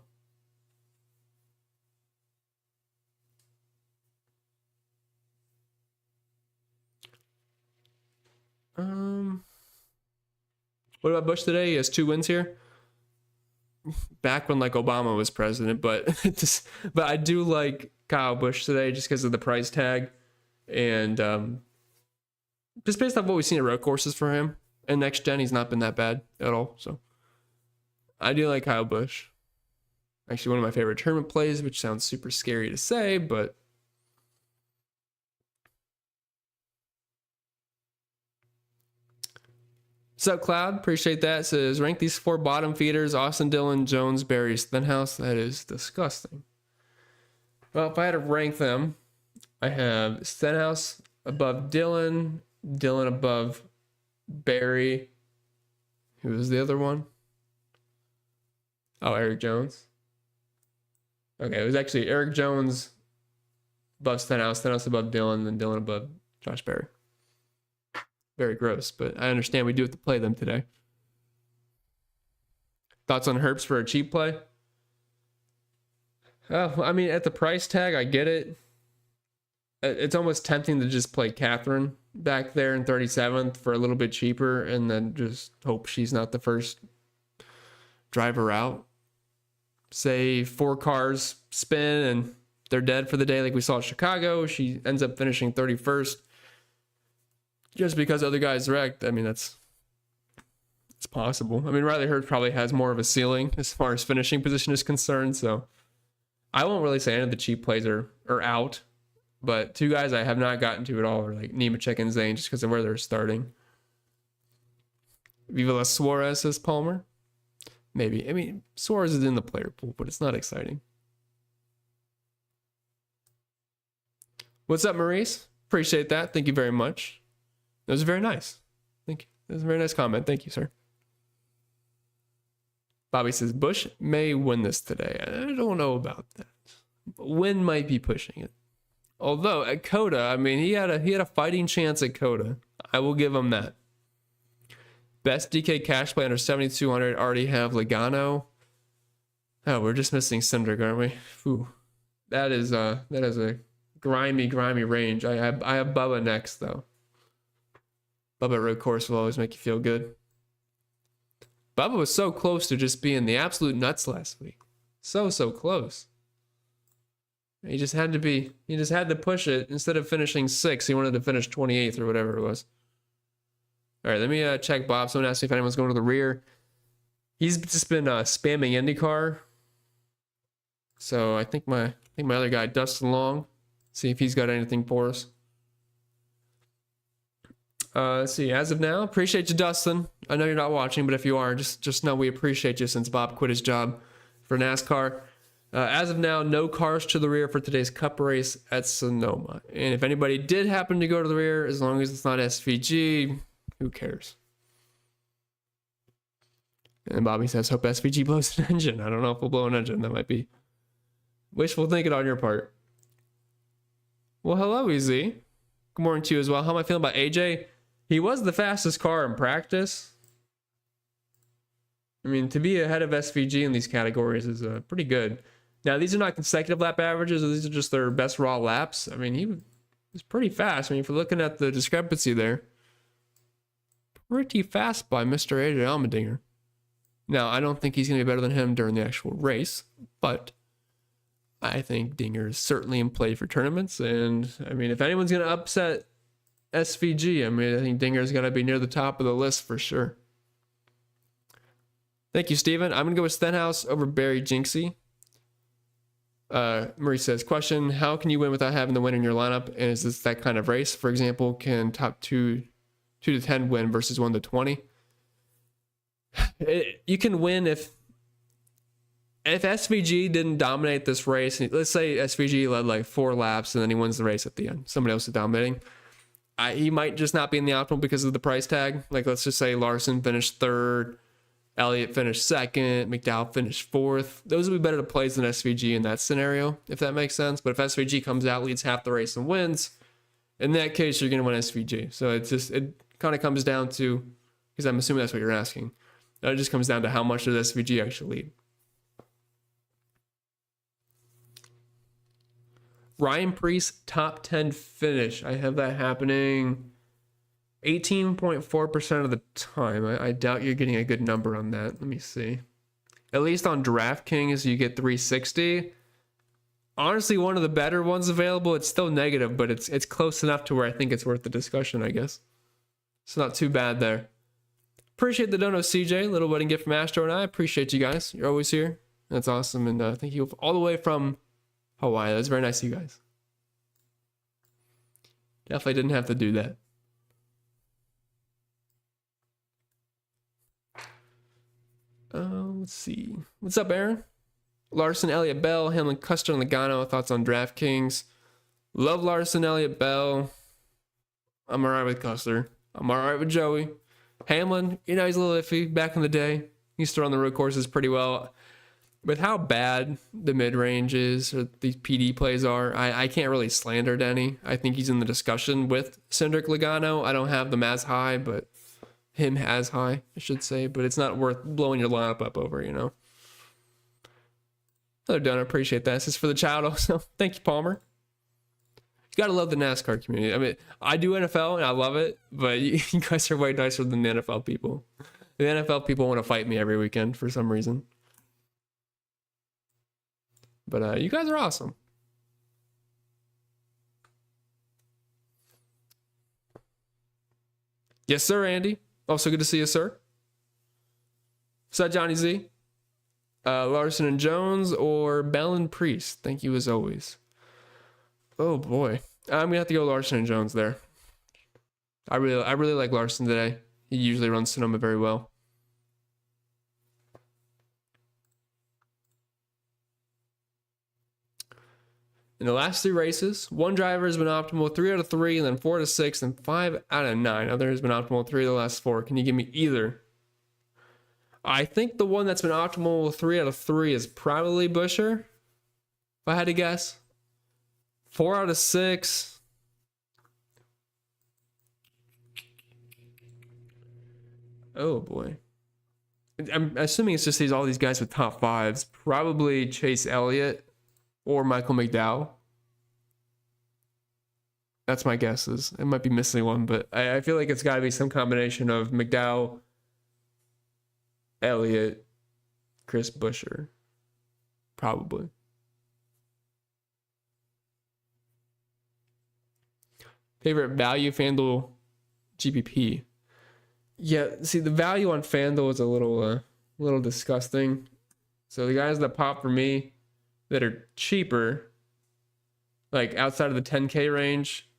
What about Bush today? He has 2 wins here. Back when like Obama was president, but I do like Kyle Busch today just because of the price tag, and just based on what we've seen at road courses for him. And next gen, he's not been that bad at all. So I do like Kyle Busch. Actually, one of my favorite tournament plays, which sounds super scary to say, but what's up, Cloud? Appreciate that. Says, rank these 4 bottom feeders: Austin Dillon, Jones, Berry, Stenhouse. That is disgusting. Well, if I had to rank them, I have Stenhouse above Dillon, Dillon above Berry. Who was the other one? Oh, Eric Jones. Okay, it was actually Eric Jones above Stenhouse, Stenhouse above Dillon, then Dillon above Josh Berry. Very gross, but I understand we do have to play them today. Thoughts on Herbst for a cheap play? I mean, at the price tag, I get it. It's almost tempting to just play Catherine back there in 37th for a little bit cheaper and then just hope she's not the first driver out. Say 4 cars spin and they're dead for the day like we saw at Chicago. She ends up finishing 31st. Just because other guys wrecked, I mean, it's possible. I mean, Riley Herbst probably has more of a ceiling as far as finishing position is concerned, so I won't really say any of the cheap plays are out, but 2 guys I have not gotten to at all are like Nemechek and Zane just because of where they're starting. Viva La Suarez, says Palmer. Maybe. I mean, Suarez is in the player pool, but it's not exciting. What's up, Maurice? Appreciate that. Thank you very much. That was very nice. Thank you. That was a very nice comment. Thank you, sir. Bobby says, Bush may win this today. I don't know about that. Win might be pushing it. Although at Coda, I mean, he had a fighting chance at Coda. I will give him that. Best DK cash play under 7,200. Already have Logano. Oh, we're just missing Cindric, aren't we? Ooh. That is a grimy range. I have Bubba next though. Bubba road course will always make you feel good. Bubba was so close to just being the absolute nuts last week. So close. He just had to push it. Instead of finishing 6th, he wanted to finish 28th or whatever it was. All right, let me check Bob. Someone asked me if anyone's going to the rear. He's just been spamming IndyCar. So I think my other guy, Dustin Long, see if he's got anything for us. Let's see. As of now, appreciate you, Dustin. I know you're not watching, but if you are, just know we appreciate you since Bob quit his job for NASCAR. As of now, no cars to the rear for today's Cup race at Sonoma. And if anybody did happen to go to the rear, as long as it's not SVG, who cares? And Bobby says, hope SVG blows an engine. I don't know if we'll blow an engine. That might be wishful thinking on your part. Well, hello, EZ. Good morning to you as well. How am I feeling about AJ? He was the fastest car in practice. I mean, to be ahead of SVG in these categories is pretty good. Now, these are not consecutive lap averages. These are just their best raw laps. I mean, he was pretty fast. I mean, if you're looking at the discrepancy there, pretty fast by Mr. AJ Allmendinger. Now, I don't think he's going to be better than him during the actual race, but I think Dinger is certainly in play for tournaments. And, I mean, if anyone's going to upset SVG, I mean, I think Dinger's got to be near the top of the list for sure. Thank you, Steven. I'm going to go with Stenhouse over Barry Jinxie. Murray says, question, how can you win without having the win in your lineup? And is this that kind of race? For example, can top 2 to 10 win versus 1 to 20? You can win if if SVG didn't dominate this race, let's say SVG led like 4 laps and then he wins the race at the end, somebody else is dominating, he might just not be in the optimal because of the price tag. Like, let's just say Larson finished 3rd, Elliott finished 2nd, McDowell finished 4th. Those would be better plays than SVG in that scenario, if that makes sense. But if SVG comes out, leads half the race and wins, in that case, you're going to win SVG. So it kind of comes down to, because I'm assuming that's what you're asking, it just comes down to how much does SVG actually lead. Ryan Preece top 10 finish. I have that happening 18.4% of the time. I doubt you're getting a good number on that. Let me see. At least on DraftKings, you get 360. Honestly, one of the better ones available. It's still negative, but it's close enough to where I think it's worth the discussion, I guess. It's not too bad there. Appreciate the dono, CJ. Little wedding gift from Astro and I. Appreciate you guys. You're always here. That's awesome. And thank you all the way from Hawaii. That's very nice of you guys. Definitely didn't have to do that. Let's see. What's up, Aaron? Larson, Elliott, Bell, Hamlin, Custer, and Logano. Thoughts on DraftKings? Love Larson, Elliott, Bell. I'm all right with Custer. I'm all right with Joey. Hamlin, he's a little iffy. Back in the day, he used to run the road courses pretty well. With how bad the mid-range is, or these PD plays are, I can't really slander Denny. I think he's in the discussion with Cindric Logano. I don't have them as high, but him as high, I should say. But it's not worth blowing your lineup up over, Another donor, appreciate that. This is for the child also. Thank you, Palmer. You gotta love the NASCAR community. I mean, I do NFL and I love it, but you guys are way nicer than the NFL people. The NFL people want to fight me every weekend for some reason. But you guys are awesome. Yes, sir, Andy. Also good to see you, sir. What's up, Johnny Z? Larson and Jones or Bell and Priest? Thank you as always. Oh boy, I'm gonna have to go Larson and Jones there. I really like Larson today. He usually runs Sonoma very well. In the last 3 races, one driver has been optimal 3 out of 3, and then 4 out of 6, and 5 out of 9. Other has been optimal 3 of the last 4. Can you give me either? I think the one that's been optimal 3 out of 3 is probably Buescher, if I had to guess. 4 out of 6. Oh boy. I'm assuming it's just all these guys with top 5s. Probably Chase Elliott or Michael McDowell. That's my guesses. It might be missing one, but I feel like it's got to be some combination of McDowell, Elliott, Chris Buescher. Probably. Favorite value FanDuel GPP. Yeah, see, the value on FanDuel is a little disgusting. So the guys that pop for me that are cheaper, like outside of the 10K range,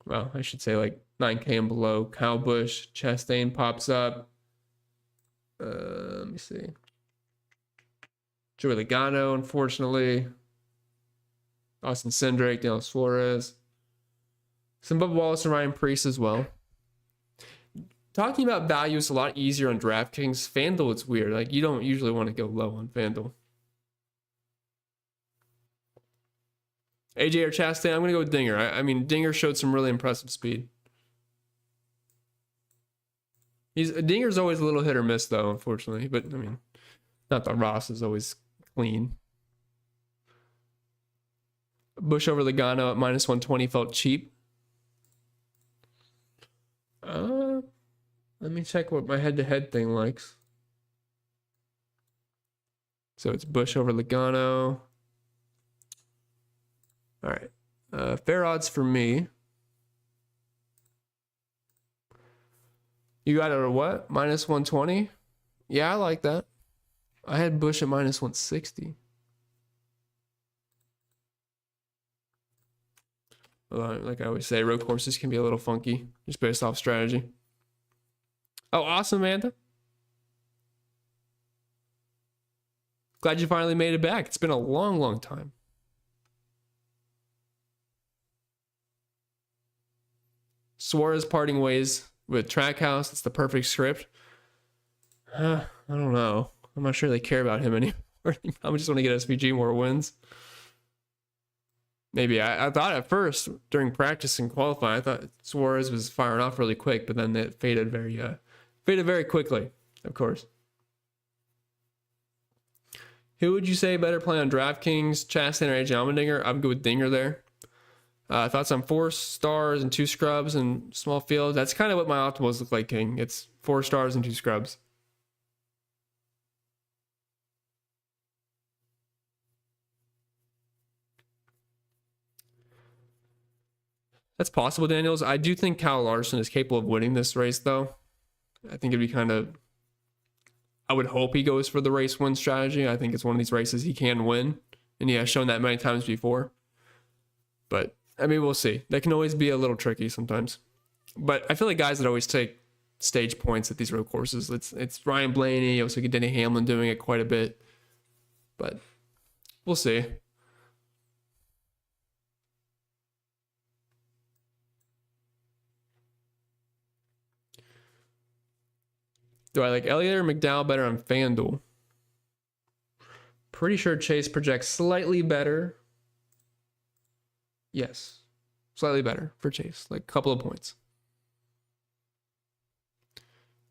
well, I should say like 9K and below. Kyle Busch, Chastain pops up. Let me see. Joey Logano, unfortunately. Austin Cindric, Daniel Suarez. Some Bubba Wallace and Ryan Preece as well. Talking about value is a lot easier on DraftKings. FanDuel, it's weird. Like, you don't usually want to go low on FanDuel. AJ or Chastain, I'm going to go with Dinger. I mean, Dinger showed some really impressive speed. Dinger's always a little hit or miss, though, unfortunately. But, I mean, not that Ross is always clean. Busch over Logano at minus 120 felt cheap. Let me check what my head-to-head thing likes. So it's Busch over Logano. All right. Fair odds for me. You got it at what? Minus 120? Yeah, I like that. I had Busch at minus 160. Like I always say, road courses can be a little funky just based off strategy. Oh, awesome, Amanda. Glad you finally made it back. It's been a long, long time. Suarez parting ways with Trackhouse. It's the perfect script. I don't know. I'm not sure they care about him anymore. I just want to get SVG more wins. Maybe. I thought at first during practice and qualifying, I thought Suarez was firing off really quick, but then it faded very quickly, of course. Who would you say better play on DraftKings, Chastain or AJ Allmendinger? I'm good with Dinger there. Thoughts on 4 stars and 2 scrubs and small field. That's kind of what my optimals look like, King. It's 4 stars and 2 scrubs. That's possible, Daniels. I do think Kyle Larson is capable of winning this race, though. I think it'd be kind of... I would hope he goes for the race win strategy. I think it's one of these races he can win, and he has shown that many times before. But, I mean, we'll see. That can always be a little tricky sometimes. But I feel like guys that always take stage points at these road courses, it's Ryan Blaney, also get Denny Hamlin doing it quite a bit. But we'll see. Do I like Elliott or McDowell better on FanDuel? Pretty sure Chase projects slightly better. Yes. Slightly better for Chase. Like a couple of points.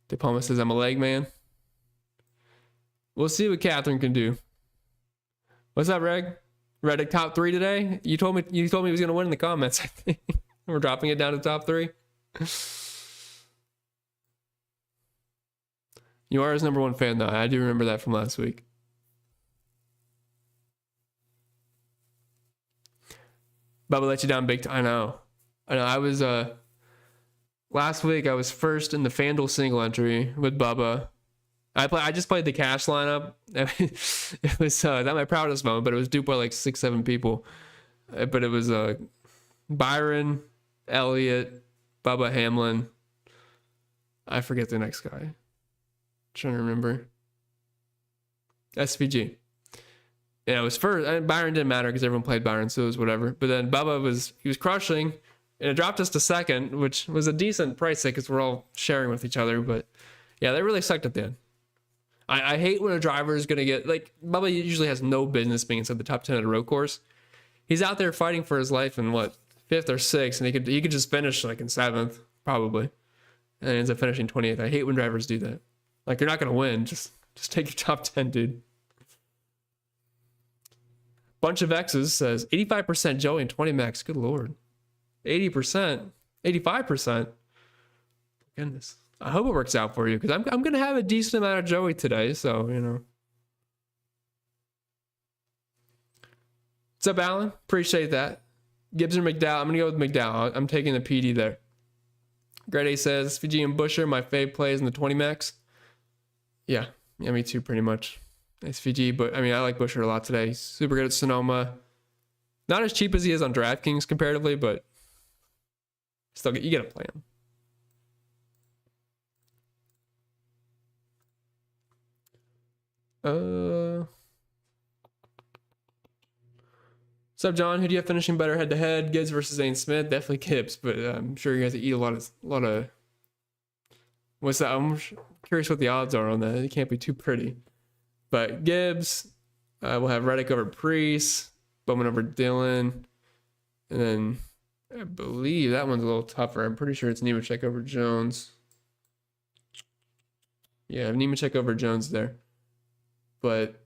De Palma says I'm a leg man. We'll see what Catherine can do. What's up, Reg? Reddick top 3 today? You told me he was gonna win in the comments, I think. We're dropping it down to top 3. You are his #1 fan, though. I do remember that from last week. Bubba let you down big time. I know. I was, last week I was first in the FanDuel single entry with Bubba. I just played the cash lineup. It was not my proudest moment, but it was duped by like 6-7 people. But it was Byron, Elliott, Bubba, Hamlin. I forget the next guy. Trying to remember. SVG. Yeah, it was first. Byron didn't matter because everyone played Byron, so it was whatever. But then Bubba was crushing, and it dropped us to second, which was a decent price because we're all sharing with each other. But yeah, they really sucked at the end. I hate when a driver is gonna get like Bubba usually has no business being inside the top 10 at a road course. He's out there fighting for his life in what 5th or 6th, and he could just finish like in 7th probably, and ends up finishing 28th. I hate when drivers do that. Like, you're not going to win. Just take your top 10, dude. Bunch of X's says 85% Joey and 20 max. Good Lord. 80%. 85%. Goodness. I hope it works out for you because I'm going to have a decent amount of Joey today. So, you know. What's up, Alan? Appreciate that. Gibbs or McDowell? I'm going to go with McDowell. I'm taking the PD there. Grade A says SVG and Busher, my fave plays in the 20 max. Yeah, me too, pretty much. SVG, but I mean, I like Busher a lot today. He's super good at Sonoma. Not as cheap as he is on DraftKings comparatively, but still, you gotta play him. What's up, John? Who do you have finishing better head to head? Gibbs versus Zane Smith? Definitely Gibbs, but I'm sure you guys eat a lot of. What's that? I'm curious what the odds are on that. It can't be too pretty. But Gibbs, we'll have Reddick over Priest, Bowman over Dillon, and then I believe that one's a little tougher. I'm pretty sure it's Nemechek over Jones. Yeah, Nemechek over Jones there. But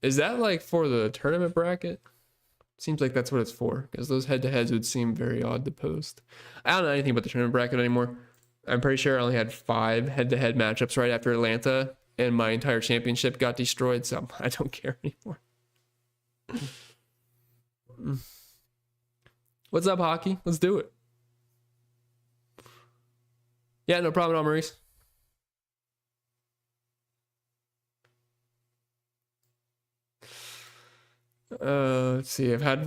is that like for the tournament bracket? Seems like that's what it's for, because those head-to-heads would seem very odd to post. I don't know anything about the tournament bracket anymore. I'm pretty sure I only had 5 head-to-head matchups right after Atlanta, and my entire championship got destroyed, so I don't care anymore. What's up, hockey? Let's do it. Yeah, no problem at all, Maurice. Let's see. I've had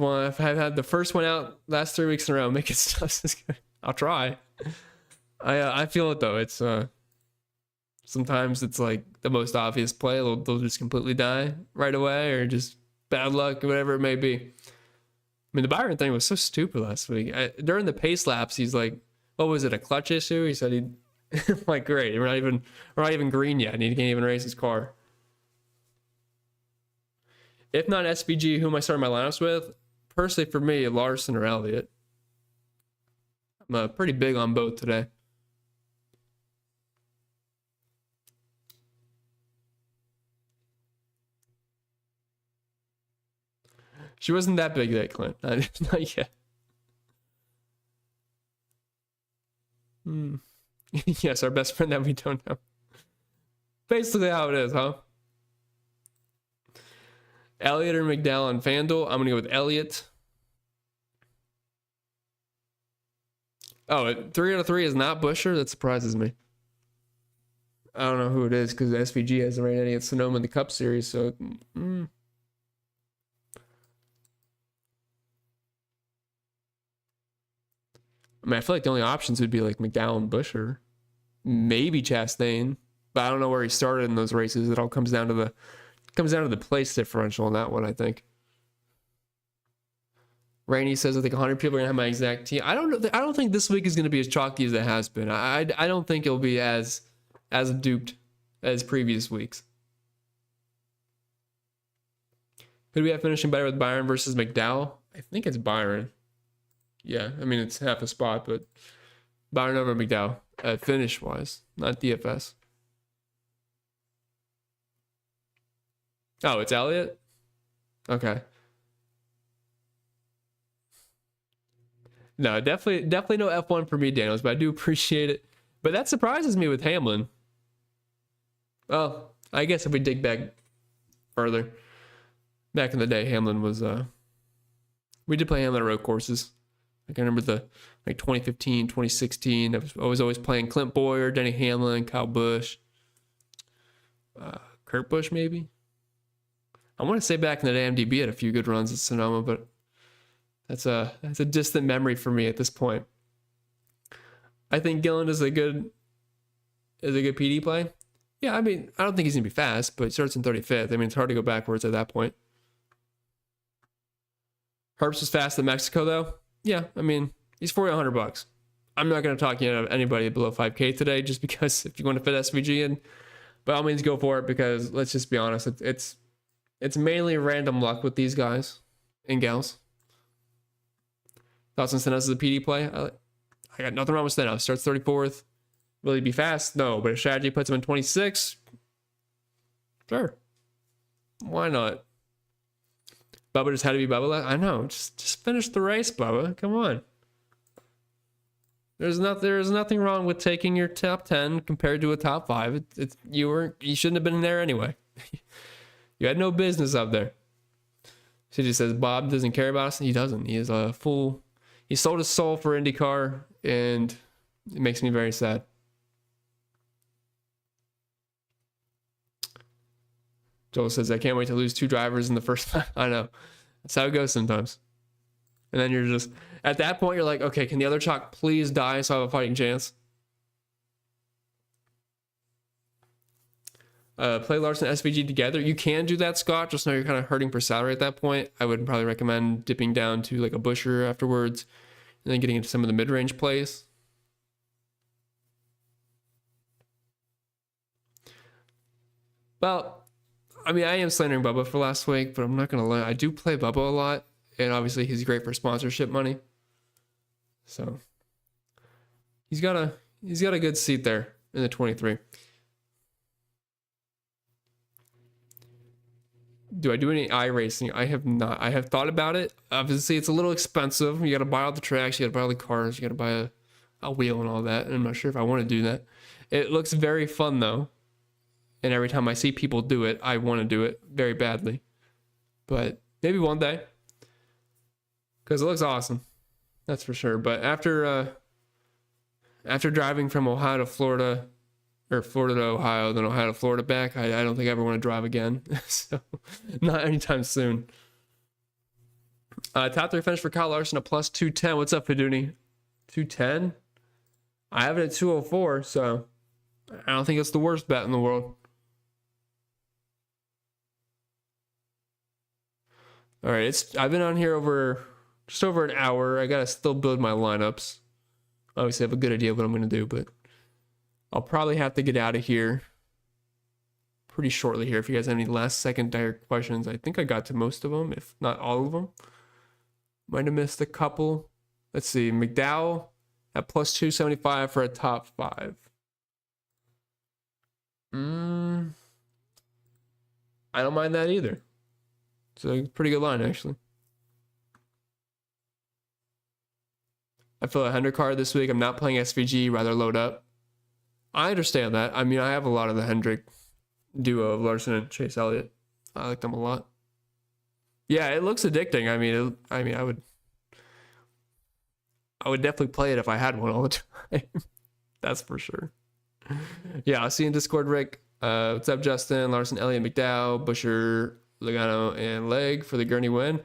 the first one out last 3 weeks in a row. Make it stuff is good. I'll try. I feel it though. It's Sometimes it's like the most obvious play. They'll just completely die right away, or just bad luck, or whatever it may be. I mean, the Byron thing was so stupid last week. During the pace laps, he's like, what was it, a clutch issue? He said he'd like, great, we're not even green yet, and he can't even race his car. If not SVG, who am I starting my lineups with? Personally, for me, Larson or Elliott. I'm pretty big on both today. She wasn't that big yet, Clint. Not yet. Yes, our best friend that we don't know. Basically how it is, huh? Elliott or McDowell on FanDuel. I'm going to go with Elliott. Oh, 3 out of 3 is not Busher? That surprises me. I don't know who it is because SVG hasn't ran any at Sonoma in the Cup Series, so... I mean, I feel like the only options would be like McDowell and Busher. Maybe Chastain. But I don't know where he started in those races. It all comes down to the place differential on that one, I think. Rainey says, I think 100 people are going to have my exact team. I don't think this week is going to be as chalky as it has been. I don't think it'll be as duped as previous weeks. Could we have finishing better with Byron versus McDowell? I think it's Byron. Yeah, I mean, it's half a spot, but Byron over McDowell, finish-wise, not DFS. Oh, it's Elliott? Okay. No, definitely no F1 for me, Daniels, but I do appreciate it. But that surprises me with Hamlin. Well, I guess if we dig back further, back in the day, Hamlin was, we did play Hamlin at road courses. Like I remember 2015, 2016, I was always playing Clint Boyer, Denny Hamlin, Kyle Busch, Kurt Busch maybe. I want to say back in the day, MDB had a few good runs at Sonoma, but that's a distant memory for me at this point. I think Gillen is a good PD play. Yeah, I mean, I don't think he's gonna be fast, but he starts in 35th. I mean, it's hard to go backwards at that point. Herbst was fast in Mexico though. Yeah, I mean, he's $4,100. I'm not going to talk anybody below 5K today, just because if you want to fit SVG in, by all means go for it, because let's just be honest, it's mainly random luck with these guys and gals. Thoughts on Stenhouse as a PD play? I got nothing wrong with Stenhouse. Starts 34th. Will he be fast? No, but if strategy puts him in 26, sure. Why not? Bubba just had to be Bubba. I know. Just finish the race, Bubba. Come on. There's nothing wrong with taking your top 10 compared to a top 5. You shouldn't have been in there anyway. You had no business up there. She just says Bob doesn't care about us. He doesn't. He is a fool. He sold his soul for IndyCar, and it makes me very sad. Joel says, I can't wait to lose 2 drivers in the first time. I know. That's how it goes sometimes. And then you're just, at that point, you're like, okay, can the other chalk please die so I have a fighting chance? Play Larson SVG together. You can do that, Scott. Just know you're kind of hurting for salary at that point. I would probably recommend dipping down to like a Busher afterwards and then getting into some of the mid-range plays. Well, I mean, I am slandering Bubba for last week, but I'm not going to lie. I do play Bubba a lot, and obviously he's great for sponsorship money. So he's got a good seat there in the 23. Do I do any iRacing? I have not. I have thought about it. Obviously, it's a little expensive. You got to buy all the tracks. You got to buy all the cars. You got to buy a wheel and all that. And I'm not sure if I want to do that. It looks very fun, though. And every time I see people do it, I want to do it very badly. But maybe one day. Because it looks awesome. That's for sure. But after driving from Ohio to Florida, or Florida to Ohio, then Ohio to Florida back, I don't think I ever want to drive again. So, not anytime soon. Top 3 finish for Kyle Larson, a plus 210. What's up, Fiduni? 210? I have it at 204, so I don't think it's the worst bet in the world. All right, I've been on here just over an hour. I gotta still build my lineups. Obviously, I have a good idea of what I'm gonna do, but I'll probably have to get out of here pretty shortly here. If you guys have any last second dire questions, I think I got to most of them, if not all of them. Might have missed a couple. Let's see, McDowell at plus 275 for a top 5. I don't mind that either. It's a pretty good line, actually. I feel a Hendrick card this week. I'm not playing SVG, rather load up. I understand that. I mean, I have a lot of the Hendrick duo of Larson and Chase Elliott. I like them a lot. Yeah, it looks addicting. I would definitely play it if I had one all the time. That's for sure. Yeah, I'll see you in Discord, Rick. What's up, Justin? Larson, Elliott, McDowell, Busher, Logano, and Leg for the Gurney win.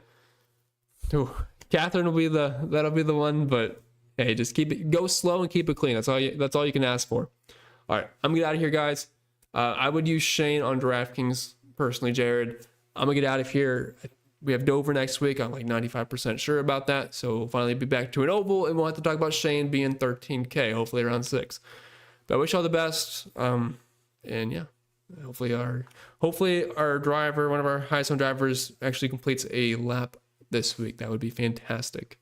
Ooh, Catherine that'll be the one, but hey, just go slow and keep it clean. That's all you can ask for. All right, I'm gonna get out of here, guys. I would use Shane on DraftKings personally, Jared. I'm gonna get out of here. We have Dover next week. I'm like 95% sure about that. So we'll finally be back to an oval, and we'll have to talk about Shane being 13K, hopefully around 6. But I wish you all the best. And yeah, hopefully our driver, one of our highest owned drivers, actually completes a lap this week. That would be fantastic.